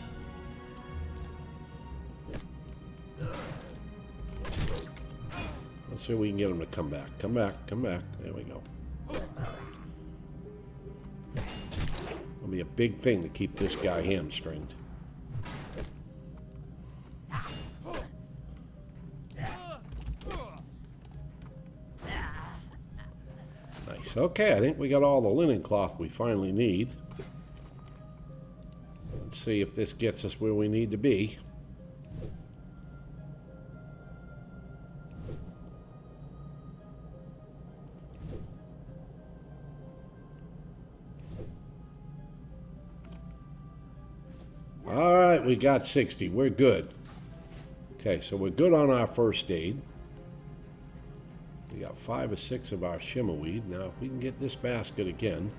Let's see if we can get him to come back. Come back, come back. There we go. It'll be a big thing to keep this guy hamstringed. Nice. Okay, I think we got all the linen cloth we finally need. Let's see if this gets us where we need to be. All right, we got 60. We're good. Okay, so we're good on our first aid. We got 5 or 6 of our shimmerweed. Now, if we can get this basket again.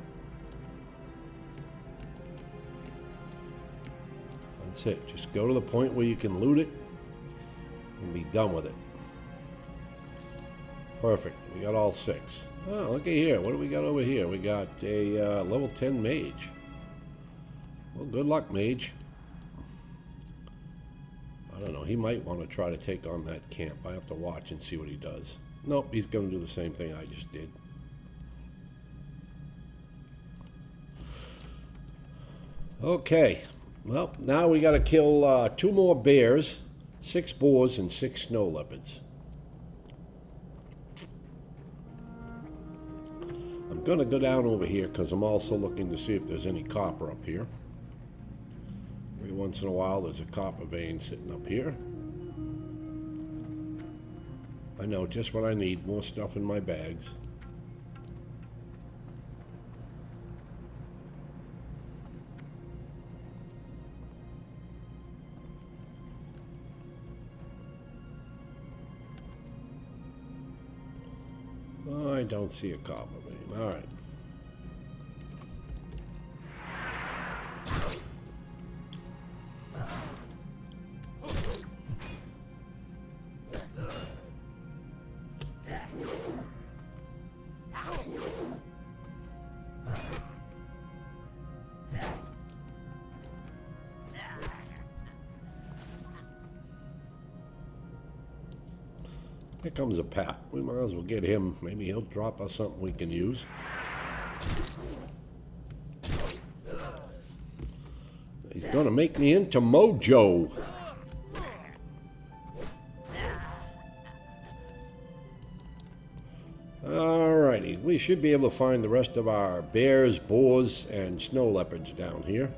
That's it. Just go to the point where you can loot it and be done with it. Perfect. We got all 6. Oh, look at here. What do we got over here? We got a level 10 mage. Well, good luck, mage. I don't know. He might want to try to take on that camp. I have to watch and see what he does. Nope, he's going to do the same thing I just did. Okay. Well, now we got to kill 2 more bears, 6 boars, and 6 snow leopards. I'm going to go down over here because I'm also looking to see if there's any copper up here. Every once in a while there's a copper vein sitting up here. I know just what I need, more stuff in my bags. Oh, I don't see a copper vein. All right. Here comes a pat. We might as well get him. Maybe he'll drop us something we can use. He's gonna make me into Mojo. Alrighty, we should be able to find the rest of our bears, boars, and snow leopards down here.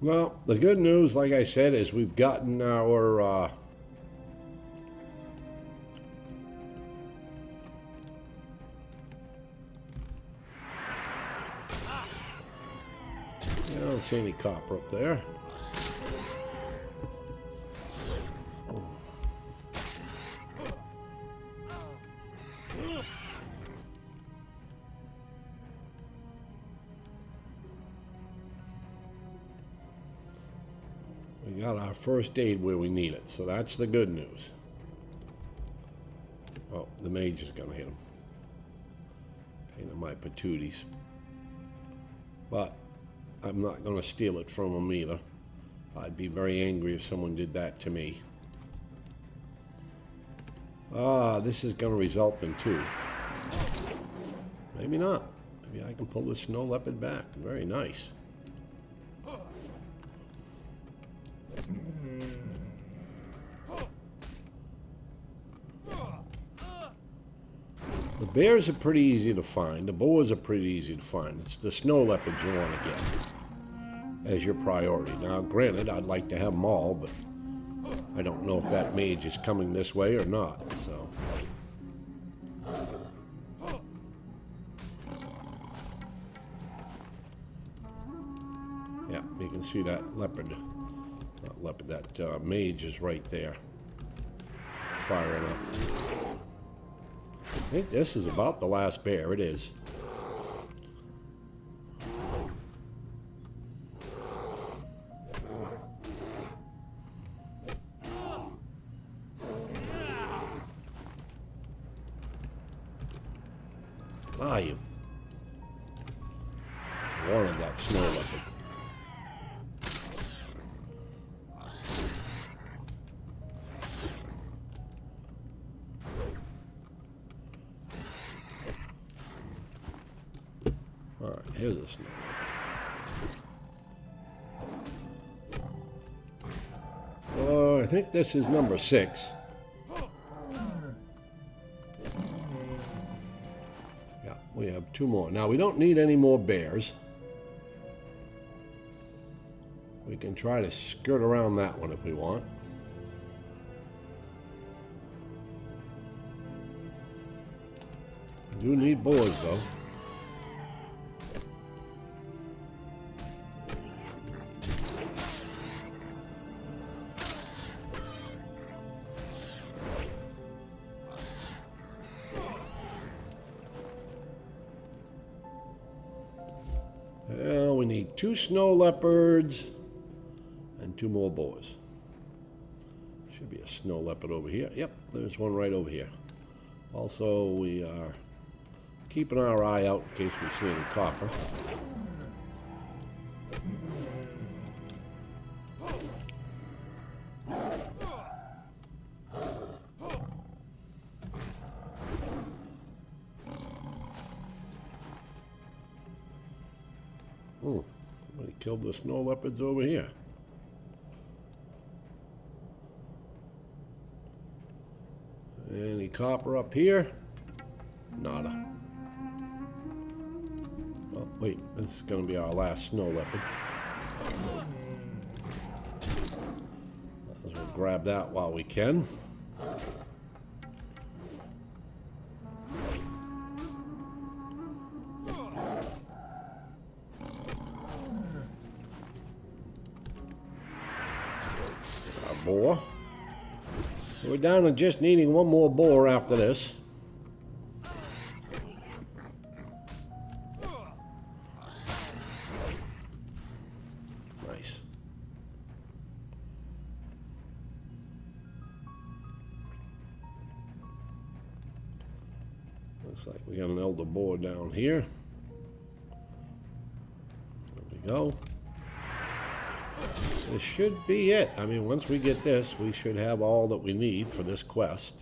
Well, the good news, like I said, is we've gotten our I don't see any copper up there. We got our first aid where we need it, so that's the good news. Oh, the mage is gonna hit him. Pain in my patooties. But I'm not gonna steal it from him either. I'd be very angry if someone did that to me. Ah, this is gonna result in 2. Maybe not. Maybe I can pull the snow leopard back. Very nice. The bears are pretty easy to find. The boars are pretty easy to find. It's the snow leopards you want to get as your priority. Now, granted, I'd like to have them all, but I don't know if that mage is coming this way or not, so. Yeah, you can see that leopard. Not leopard, that mage is right there. Firing up. I think this is about the last bear. It is. Ah, you wanted that snow leopard. All right, here's a snow leopard. I think this is number 6. Yeah, we have 2 more. Now, we don't need any more bears. We can try to skirt around that one if we want. We do need boars, though. Well, we need 2 snow leopards and 2 more boars. Should be a snow leopard over here. Yep, there's one right over here. Also, we are keeping our eye out in case we see any copper. Oh, somebody killed the snow leopards over here. Any copper up here? Nada. Oh, wait, this is going to be our last snow leopard. Might as well grab that while we can. Boar. We're down to just needing 1 more boar after this. Nice. Looks like we got an elder boar down here. There we go. This should be it. I mean, once we get this, we should have all that we need for this quest.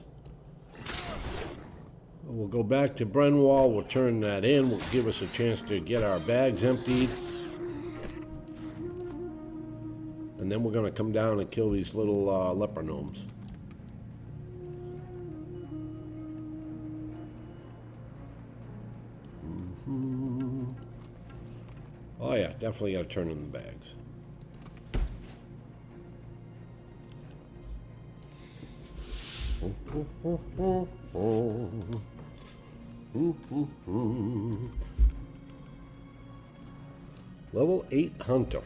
We'll go back to Brenwall. We'll turn that in. Will give us a chance to get our bags emptied. And then we're going to come down and kill these little leper gnomes. Oh yeah, definitely got to turn in the bags. Level 8 hunter.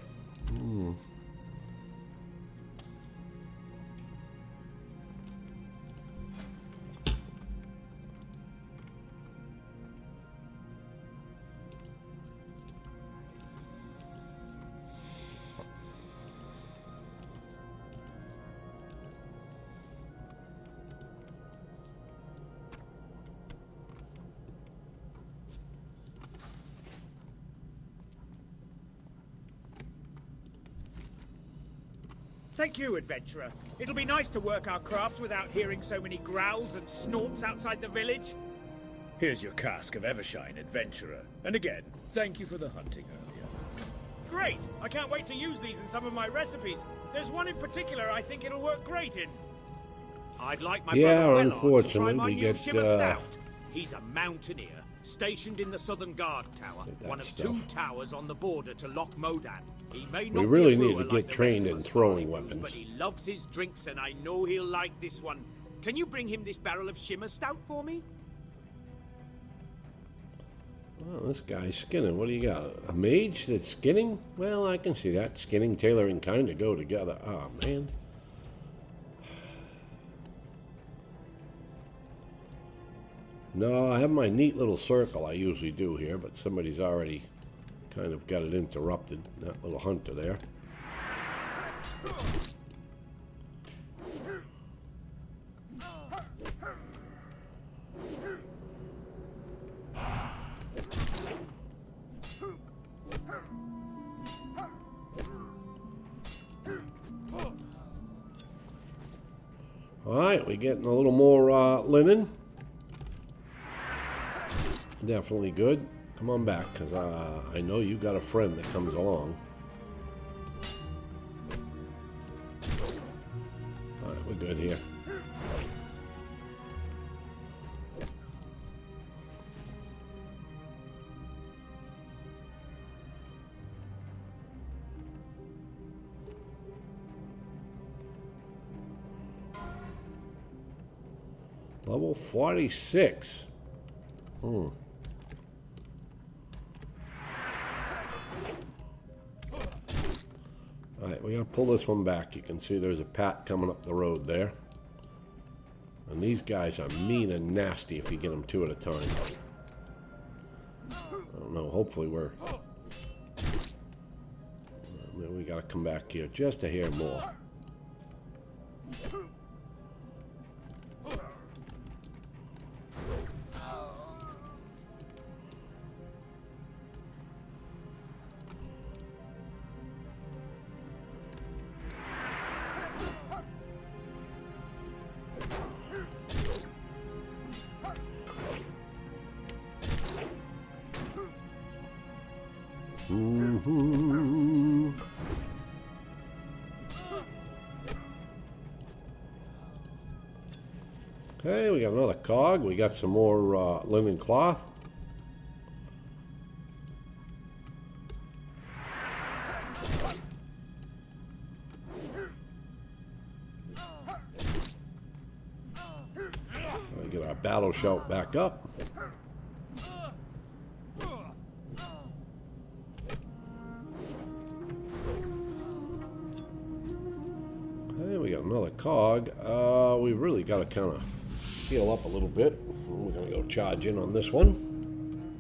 Thank you, adventurer. It'll be nice to work our crafts without hearing so many growls and snorts outside the village. Here's your cask of Evershine, adventurer. And again, thank you for the hunting earlier. Great! I can't wait to use these in some of my recipes. There's one in particular I think it'll work great in. I'd like my brother Wellard to try my new Shimmer Stout. He's a Mountaineer, stationed in the Southern Guard Tower, one of two towers on the border to Loch Modan. He may not
We really
be a
need to
brewer
get
like the
trained
rest
in
of us
throwing
Barley Brews,
weapons.
but he loves his drinks, and I know he'll like this one. Can you bring him this barrel of Shimmer Stout for me?
Oh, this guy's skinning. What do you got? A mage that's skinning? Well, I can see that. Skinning, tailoring kind of go together. Oh, man. No, I have my neat little circle I usually do here, but somebody's already kind of got it interrupted. That little hunter there. All right, we're getting a little more linen. Definitely good. Come on back, because I know you got a friend that comes along. All right, we're good here. Level 46. Alright, we gotta pull this one back. You can see there's a pat coming up the road there. And these guys are mean and nasty if you get them two at a time. I don't know, hopefully we're... we gotta come back here just to hear more. Okay, we got another cog. We got some more linen cloth. We get our battle shout back up. Okay, we got another cog. We really got to kind of heal up a little bit. We're going to go charge in on this one.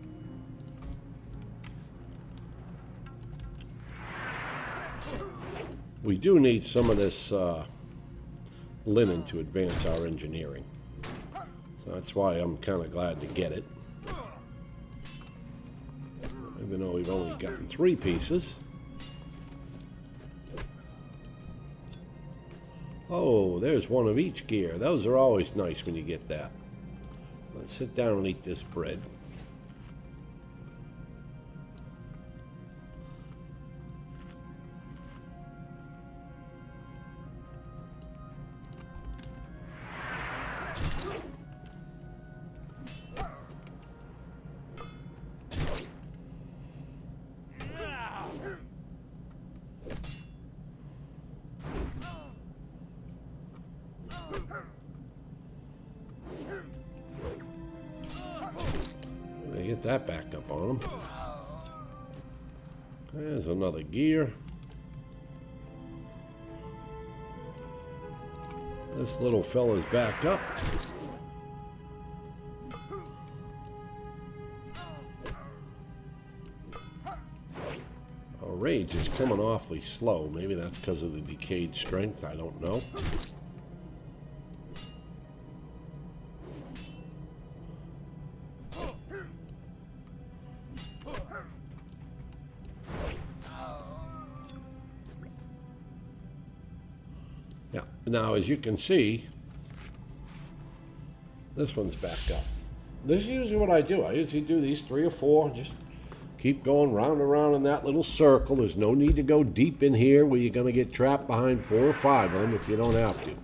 We do need some of this linen to advance our engineering. So that's why I'm kind of glad to get it. Even though we've only gotten 3 pieces. Oh, there's one of each gear. Those are always nice when you get that. Let's sit down and eat this bread. that back up on him. There's another gear. This little fella's back up. Our rage is coming awfully slow. Maybe that's because of the decayed strength. I don't know. Yeah. Now, as you can see, this one's back up. This is usually what I do. I usually do these 3 or 4. Just keep going round and round in that little circle. There's no need to go deep in here where you're going to get trapped behind 4 or 5 of them if you don't have to.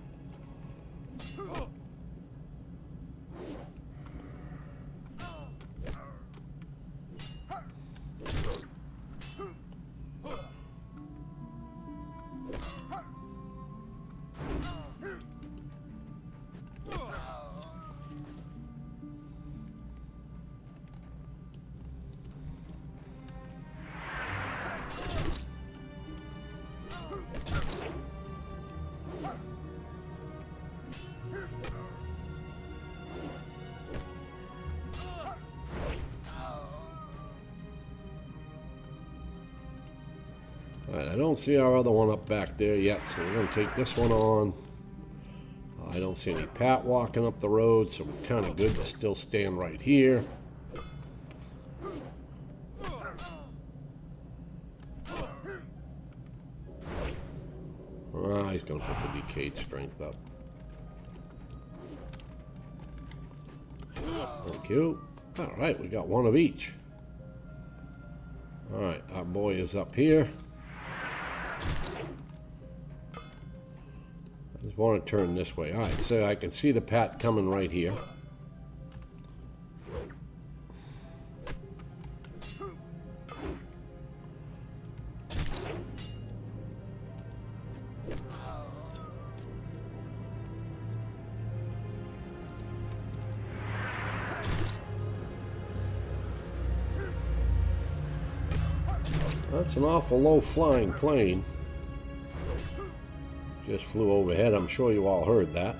Alright, I don't see our other one up back there yet, so we're going to take this one on. I don't see any Pat walking up the road, so we're kind of good to still stand right here. He's going to put the decayed strength up. Thank you. Alright, we got one of each. Alright, our boy is up here. I just want to turn this way. Alright, so I can see the Pat coming right here. That's an awful low flying plane. Just flew overhead. I'm sure you all heard that.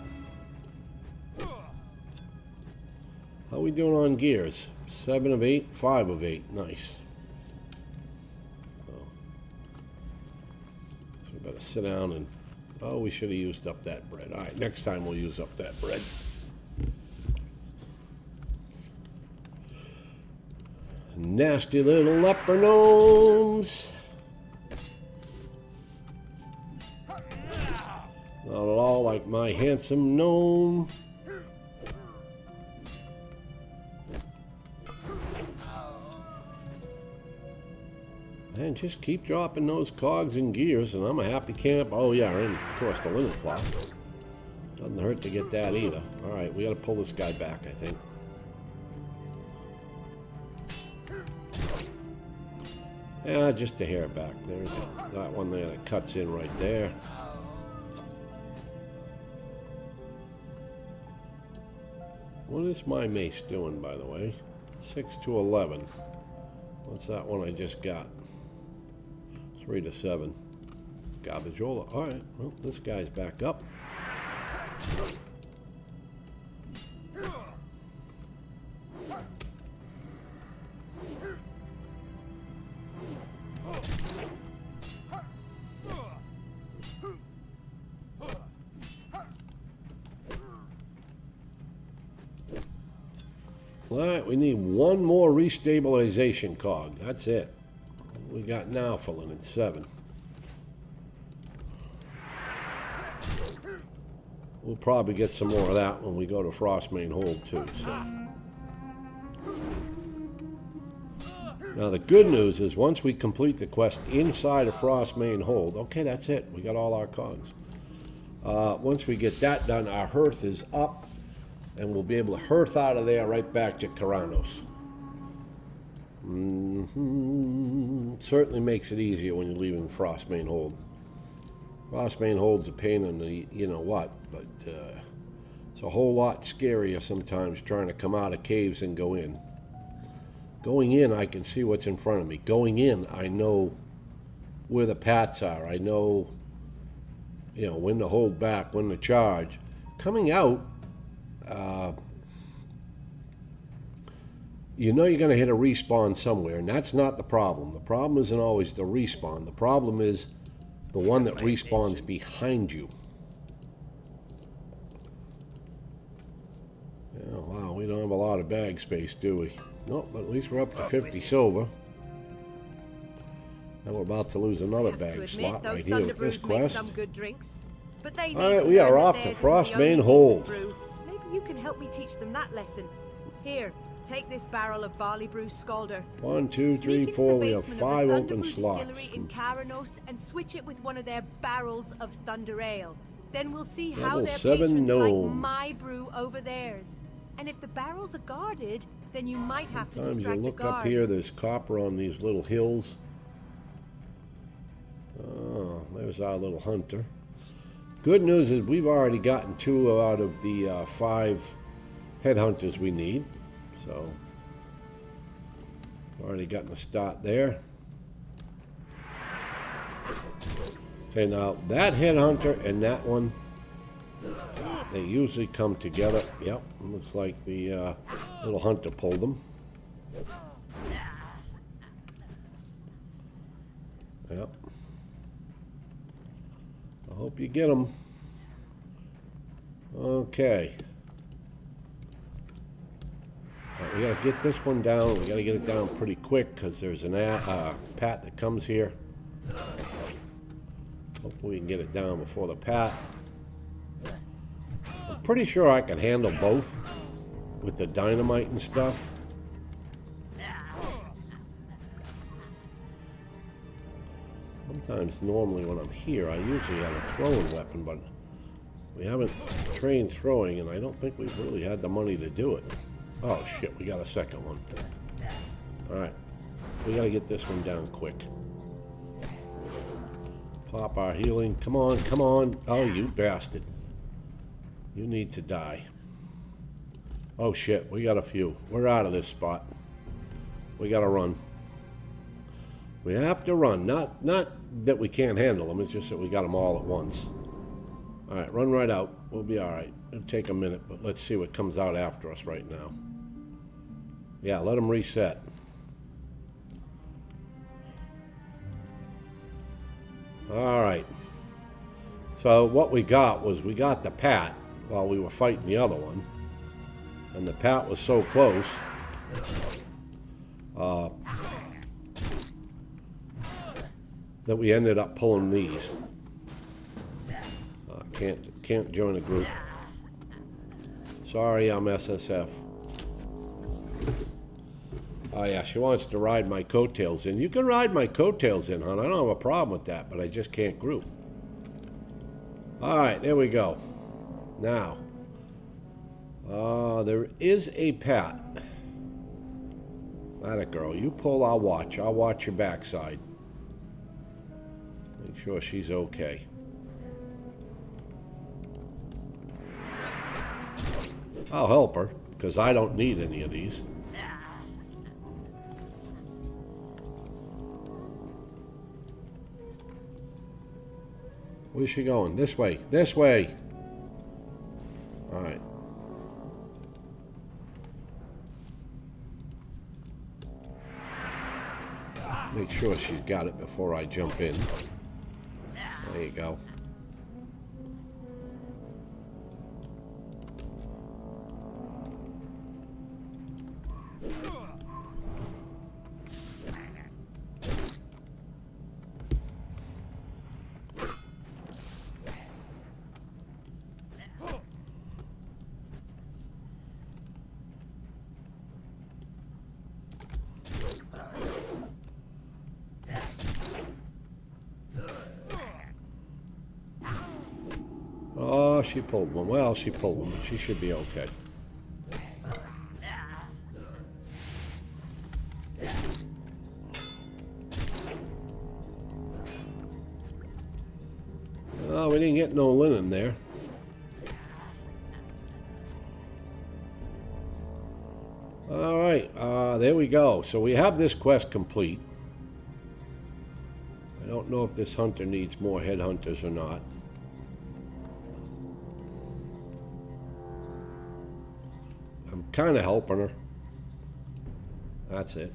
How are we doing on gears? 7 of 8, 5 of 8. Nice. So we better sit down and... Oh, we should have used up that bread. Alright, next time we'll use up that bread. Nasty little leper gnomes. Not at all like my handsome gnome. And just keep dropping those cogs and gears and I'm a happy camp. Oh yeah, and of course the linen cloth. Doesn't hurt to get that either. Alright, we gotta pull this guy back, I think. Yeah, just a hair back. There's that one there that cuts in right there. What is my mace doing, by the way? 6 to 11. What's that one I just got? 3 to 7. Garbageola. Alright, well, this guy's back up. Alright, we need one more restabilization cog. That's it. What we got now for linen? 7. We'll probably get some more of that when we go to Frostmane Hold too. So. Now the good news is once we complete the quest inside of Frostmane Hold, okay, that's it. We got all our cogs. Once we get that done, our hearth is up. And we'll be able to hearth out of there right back to Karanos. Certainly makes it easier when you're leaving Frostmane Hold. Frostmane Hold's a pain in the you know what, but it's a whole lot scarier sometimes trying to come out of caves and go in. Going in, I can see what's in front of me. Going in, I know where the pats are. I know, you know, when to hold back, when to charge. Coming out, you know you're going to hit a respawn somewhere, and that's not the problem. The problem isn't always the respawn. The problem is the one that respawns behind you. Yeah, wow, we don't have a lot of bag space, do we? Nope, but at least we're up to 50 silver. And we're about to lose another bag slot right here with this quest.
Some good drinks, but they
Alright, we are off to Frostbane Hold.
Maybe you can help me teach them that lesson. Here, take this barrel of barley brew scalder.
1, 2, 3, 4. We have 5 open slots.
Distillery in Caranos and switch it with one of their barrels of Thunder Ale. Then we'll see how their patrons like my brew over theirs. And if the barrels are guarded, then you might have to distract the guard.
Sometimes you look up here, there's copper on these little hills. Oh, there's our little hunter. Good news is we've already gotten 2 out of the 5 headhunters we need. So, already gotten a start there. Okay, now that headhunter and that one, they usually come together. Yep, looks like the little hunter pulled them. Yep. I hope you get them. Okay. Right, we gotta get this one down. We gotta get it down pretty quick because there's an pat that comes here. Hopefully we can get it down before the pat. I'm pretty sure I can handle both with the dynamite and stuff. Sometimes, normally when I'm here, I usually have a throwing weapon, but we haven't trained throwing, and I don't think we've really had the money to do it. Oh shit, we got a second one. Alright, we gotta get this one down quick. Pop our healing. Come on, come on. Oh, you bastard. You need to die. Oh shit, we got a few. We're out of this spot. We gotta run. We have to run. Not that we can't handle them, it's just that we got them all at once. Alright, run right out. We'll be alright. It'll take a minute, but let's see what comes out after us right now. Yeah, let them reset. Alright. So what we got was we got the pat while we were fighting the other one. And the pat was so close. That we ended up pulling these. Can't join a group. Sorry, I'm SSF. Oh yeah, she wants to ride my coattails in. You can ride my coattails in, hon. I don't have a problem with that, but I just can't group. Alright, there we go. Now, there is a pat. Atta girl, you pull, I'll watch. I'll watch your backside. Make sure she's okay. I'll help her, because I don't need any of these. Where's she going? This way. This way. Alright. Make sure she's got it before I jump in. There you go. Oh, she pulled one. Well, she pulled one. She should be okay. Oh, we didn't get no linen there. Alright, there we go. So we have this quest complete. I don't know if this hunter needs more headhunters or not. I'm kind of helping her. That's it.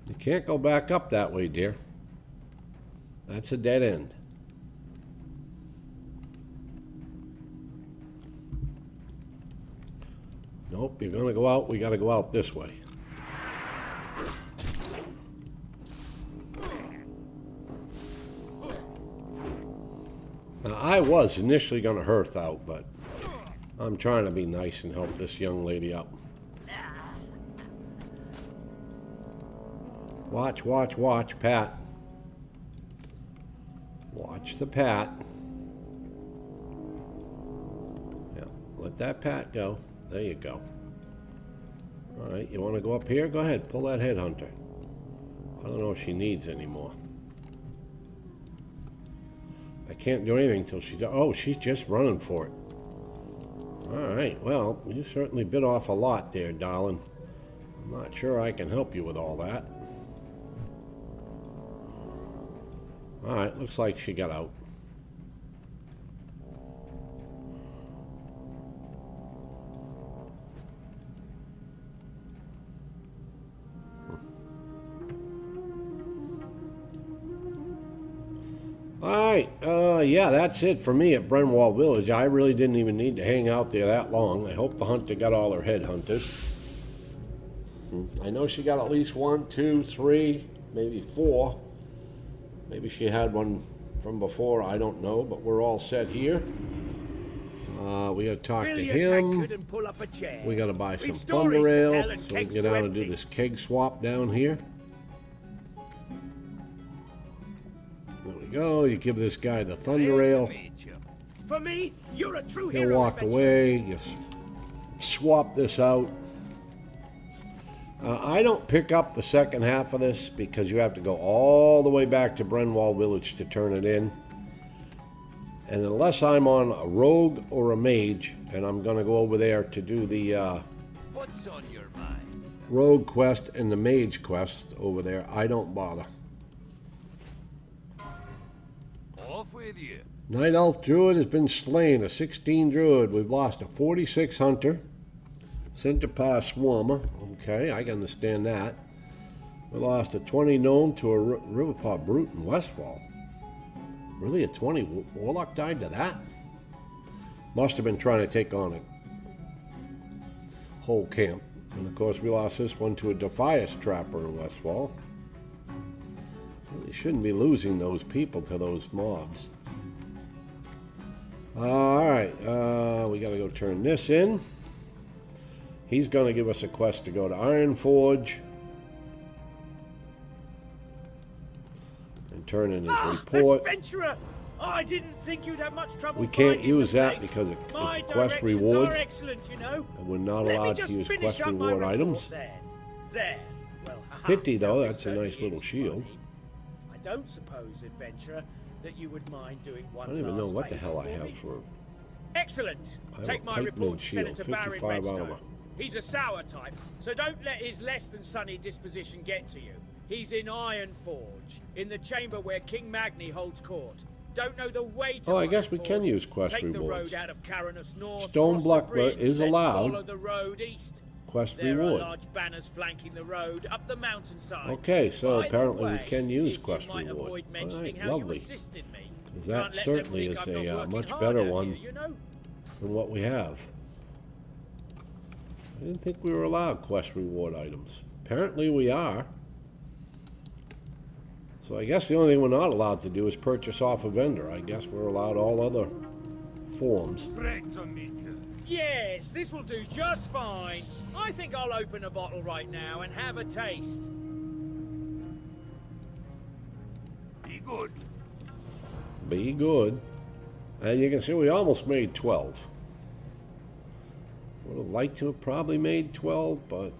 You can't go back up that way, dear. That's a dead end. Nope, you're gonna go out. We gotta go out this way. Now, I was initially gonna hearth out, but I'm trying to be nice and help this young lady up. Watch, watch, watch, Pat. Watch the Pat. Yeah, let that Pat go. There you go. All right, you want to go up here? Go ahead, pull that headhunter. I don't know if she needs any more. I can't do anything till she does. Oh, she's just running for it. All right, well, you certainly bit off a lot there, darling. I'm not sure I can help you with all that. All right, looks like she got out. All right, yeah, that's it for me at Brennwall Village. I really didn't even need to hang out there that long. I hope the hunter got all her headhunters. I know she got at least 1, 2, 3, maybe 4. Maybe she had one from before, I don't know, but we're all set here. We gotta talk to him. We gotta buy some thunder ale so we can get out and do this keg swap down here. There we go. You give this guy the thunder ale.
For me, you're a true
He'll walk away. You swap this out. I don't pick up the second half of this because you have to go all the way back to Brennwall Village to turn it in. And unless I'm on a rogue or a mage, and I'm going to go over there to do the
What's on your mind?
rogue quest and the mage quest over there, I don't bother.
Off with you.
Night Elf Druid has been slain, a 16 Druid. We've lost a 46 Hunter. Centipar Swarmer. Okay, I can understand that. We lost a 20 Gnome to a Riverpaw Brute in Westfall. Really, a 20 Warlock died to that? Must have been trying to take on a whole camp. And of course, we lost this one to a Defias Trapper in Westfall. Really shouldn't be losing those people to those mobs. Alright, we gotta go turn this in. He's going to give us a quest to go to Iron Forge and turn in his report.
Adventurer! I didn't think you'd have much trouble.
We can't
finding
use
the
that
place.
because it's
My
a quest
directions
reward.
are excellent, you know.
And we're not
Let me
allowed
just
to use
finish
quest
up my
reward
report
items.
There. Well, haha,
Pity though,
now
that's
this
a nice
certainly
little
is
shield.
funny. I don't suppose, adventurer, that you would mind doing one
I don't even know
last
what the
favour
hell I
for
have
me?
for...
Excellent.
I have
Take
a
my
pikeman
report to
shield,
Senator Baron
55
Redstone.
armor.
He's a sour type, so don't let his less than sunny disposition get to you. He's in Iron Forge, in the chamber where King Magni holds court. Don't know the way to
Oh, I
Iron
guess we
Forge.
can use quest
Take
rewards.
the road out of Caranus North,
Stone
cross the
Buckler
bridge,
is
then
allowed.
follow the road east.
Quest
There
reward.
are large banners flanking the road up the mountainside.
Okay, so
By the
apparently we
way,
can use
if
quest
you might
reward.
avoid mentioning
Alright,
how
lovely.
you assisted me.
Because that
Can't let them
certainly
think
is
I'm not
a
working
much
hard
better
out
one
here, you know?
than what we have. I didn't think we were allowed quest reward items. Apparently we are. So I guess the only thing we're not allowed to do is purchase off a vendor. I guess we're allowed all other forms.
Yes, this will do just fine. I think I'll open a bottle right now and have a taste.
good.
Be good. And you can see we almost made 12. Would have liked to have probably made 12, but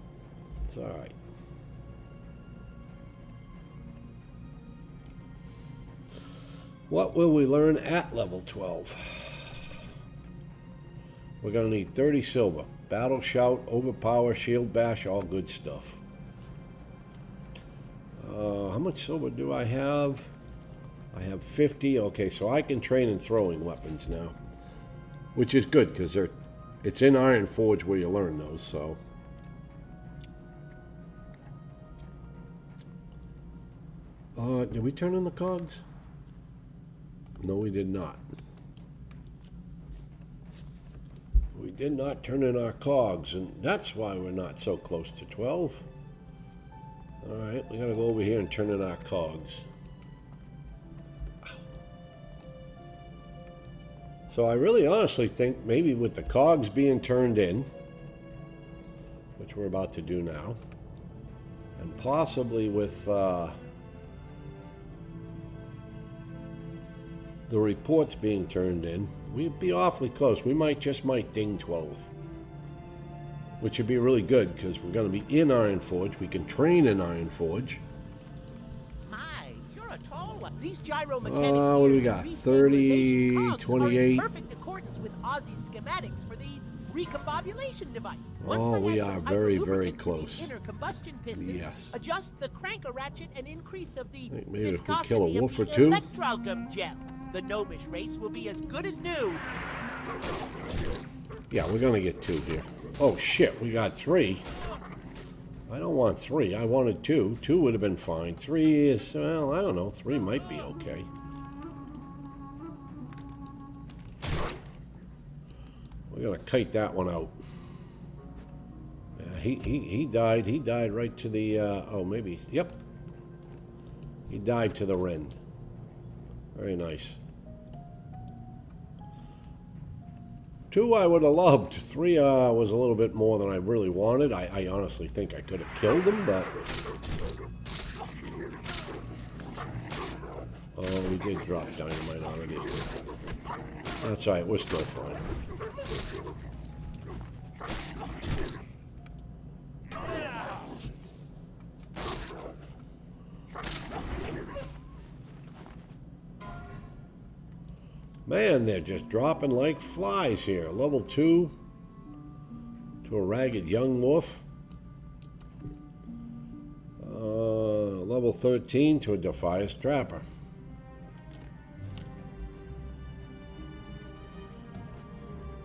it's all right. What will we learn at level 12? We're going to need 30 silver. Battle shout, overpower, shield bash, all good stuff. How much silver do I have? I have 50. Okay, so I can train in throwing weapons now, which is good because it's in Iron Forge where you learn those. So, did we turn in the cogs? No, we did not. We did not turn in our cogs, and that's why we're not so close to 12. All right, we gotta go over here and turn in our cogs. So I really honestly think maybe with the cogs being turned in, which we're about to do now, and possibly with the reports being turned in, we'd be awfully close. We might ding 12. Which would be really good because we're going to be in Iron Forge. We can train in Iron Forge.
My, you're a tall one. These gyromechanic
what do we got? 30, 28.
Perfect accordance with Ozzy's schematics for the recombobulation device.
Oh, we are very, very close.
Inner combustion pistons,
yes.
Adjust the cranker ratchet and increase of the
maybe if we
viscosity
kill a wolf or
of the
two.
electrogum gel. The gnomish race will be as good as new.
Yeah, we're going to get 2 here. Oh, shit, we got 3. I don't want 3. I wanted 2. 2 would have been fine. 3 is, well, I don't know. 3 might be okay. We're going to kite that one out. He died. He died right to the, oh, maybe, yep. He died to the rend. Very nice. 2 I would have loved. 3 was a little bit more than I really wanted. I honestly think I could have killed him, but... Oh, we did drop dynamite already. That's all right, we're still fine. Man, they're just dropping like flies here. Level 2 to a ragged young wolf. Level 13 to a Defias trapper.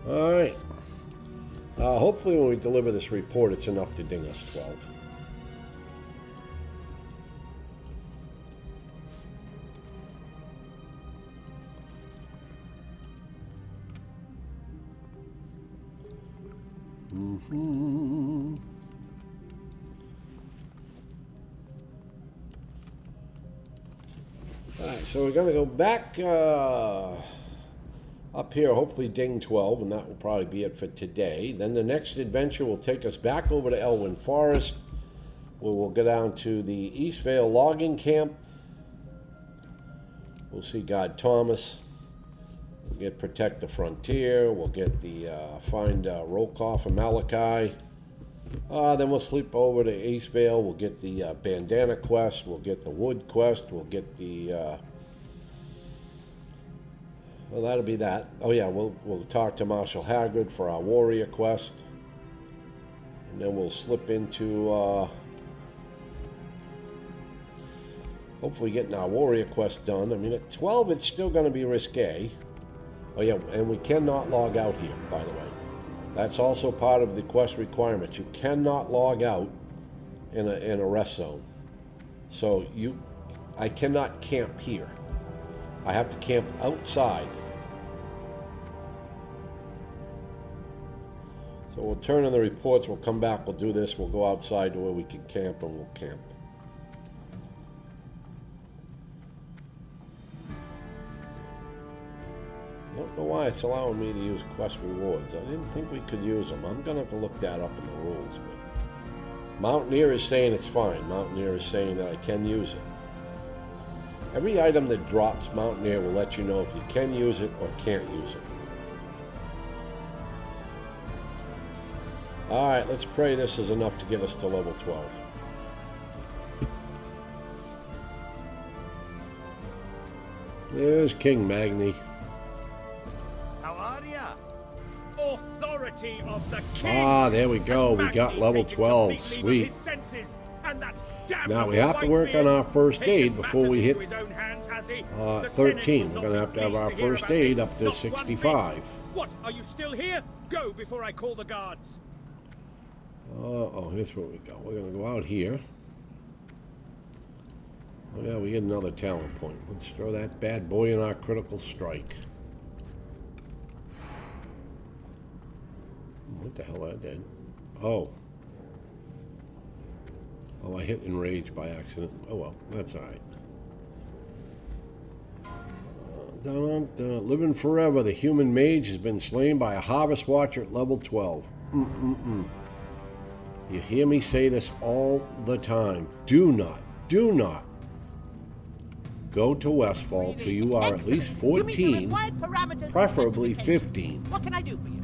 Alright. Hopefully when we deliver this report, it's enough to ding us 12. Alright, so we're going to go back up here, hopefully ding 12, and that will probably be it for today. Then the next adventure will take us back over to Elwyn Forest, where we'll go down to the Eastvale logging camp. We'll see God Thomas. We'll get Protect the Frontier. We'll get the find Rokoff and Malachi. Then we'll sleep over to Eastvale. We'll get the bandana quest. We'll get the wood quest. We'll get the... well, that'll be that. Oh yeah, we'll talk to Marshal Haggard for our warrior quest. And then we'll slip into... hopefully getting our warrior quest done. I mean, at 12, it's still going to be risque. Oh yeah, and we cannot log out here, by the way. That's also part of the quest requirements. You cannot log out in a rest zone. So I cannot camp here. I have to camp outside. So we'll turn in the reports, we'll come back, we'll do this, we'll go outside to where we can camp, and we'll camp. I don't know why it's allowing me to use quest rewards. I didn't think we could use them. I'm going to have to look that up in the rules. But Mountaineer is saying it's fine. Mountaineer is saying that I can use it. Every item that drops Mountaineer will let you know if you can use it or can't use it. Alright, let's pray this is enough to get us to level 12. There's King Magni.
How are ya?
Authority of the king.
Ah, there we go. We got level 12. Sweet. Now we have to work on our first aid before we hit 13. We're going to have our first aid up to 65.
What? Are you still here? Go before I call the guards.
Oh, here's where we go. We're going to go out here. Oh yeah, we get another talent point. Let's throw that bad boy in our critical strike. What the hell I did? Oh. Oh, I hit enrage by accident. Oh well, that's alright. Living forever, the human mage has been slain by a harvest watcher at level 12. You hear me say this all the time. Do not go to Westfall till you are at least 14, preferably 15.
What can I do for you?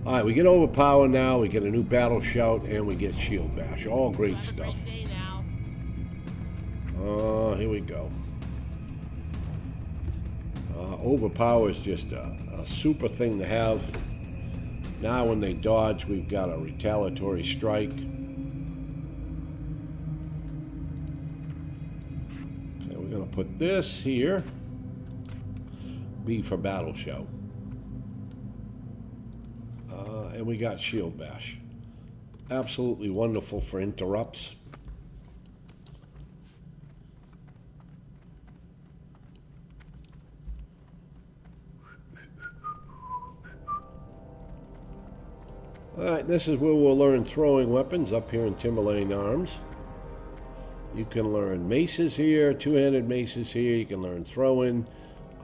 Alright, we get overpower now, we get a new battle shout, and we get shield bash. All great stuff. Here we go. Overpower is just a super thing to have. Now when they dodge, we've got a retaliatory strike. Okay, we're going to put this here. B for battle shout. And we got shield bash. Absolutely wonderful for interrupts. Alright, this is where we'll learn throwing weapons up here in Timberlane Arms. You can learn maces here, two-handed maces here. You can learn throwing,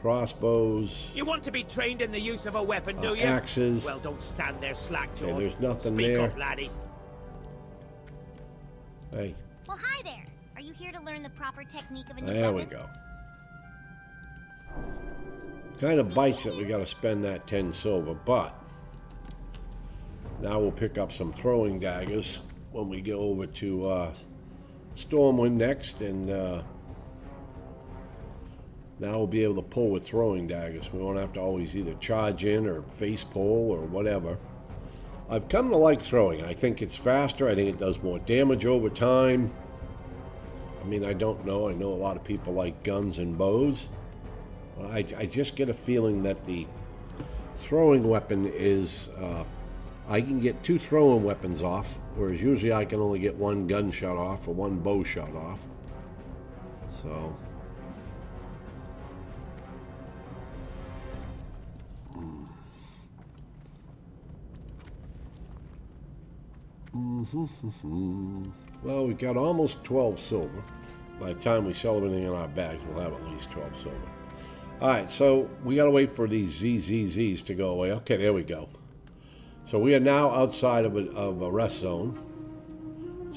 crossbows.
You want to be trained in the use of a weapon, do you?
Axes.
Well, don't stand there slack-jawed.
Okay, there's nothing
Speak
there.
up, laddie.
Hey.
Well, hi there. Are you here to learn the proper technique of a new
There we
weapon?
go. Kind of bites that we got to spend that 10 silver, but now we'll pick up some throwing daggers when we go over to Stormwind next, and now we'll be able to pull with throwing daggers. We won't have to always either charge in or face pull or whatever. I've come to like throwing. I think it's faster. I think it does more damage over time. I mean, I don't know. I know a lot of people like guns and bows. But I just get a feeling that the throwing weapon is... I can get 2 throwing weapons off, whereas usually I can only get 1 gun shot off or 1 bow shot off. So... Well, we've got almost 12 silver. By the time we sell everything in our bags, we'll have at least 12 silver. Alright, so we got to wait for these ZZZs to go away. Okay, there we go. So we are now outside of a rest zone.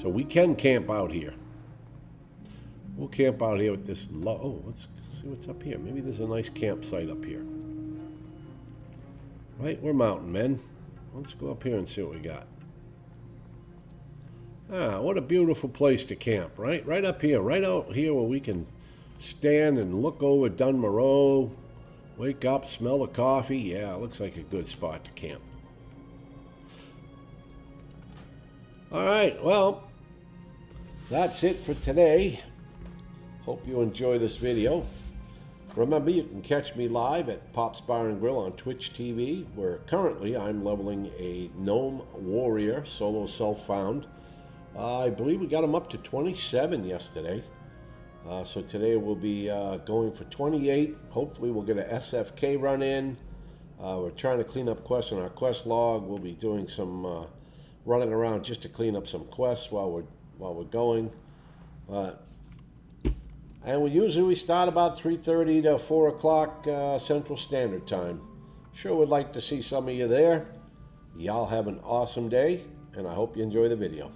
So we can camp out here. We'll camp out here with this low... Oh, let's see what's up here. Maybe there's a nice campsite up here. Right, we're mountain men. Let's go up here and see what we got. Ah, what a beautiful place to camp, right? Right up here, right out here where we can stand and look over Dunmoreau, wake up, smell the coffee. Yeah, it looks like a good spot to camp. All right, well, that's it for today. Hope you enjoy this video. Remember, you can catch me live at Popsbarngrill on Twitch TV, where currently I'm leveling a Gnome Warrior, solo self-found. I believe we got him up to 27 yesterday. So today we'll be going for 28. Hopefully we'll get a SFK run in. We're trying to clean up quests on our quest log. We'll be doing some running around just to clean up some quests while we're going. And we start about 3:30 to 4 o'clock Central Standard Time. Sure would like to see some of you there. Y'all have an awesome day, and I hope you enjoy the video.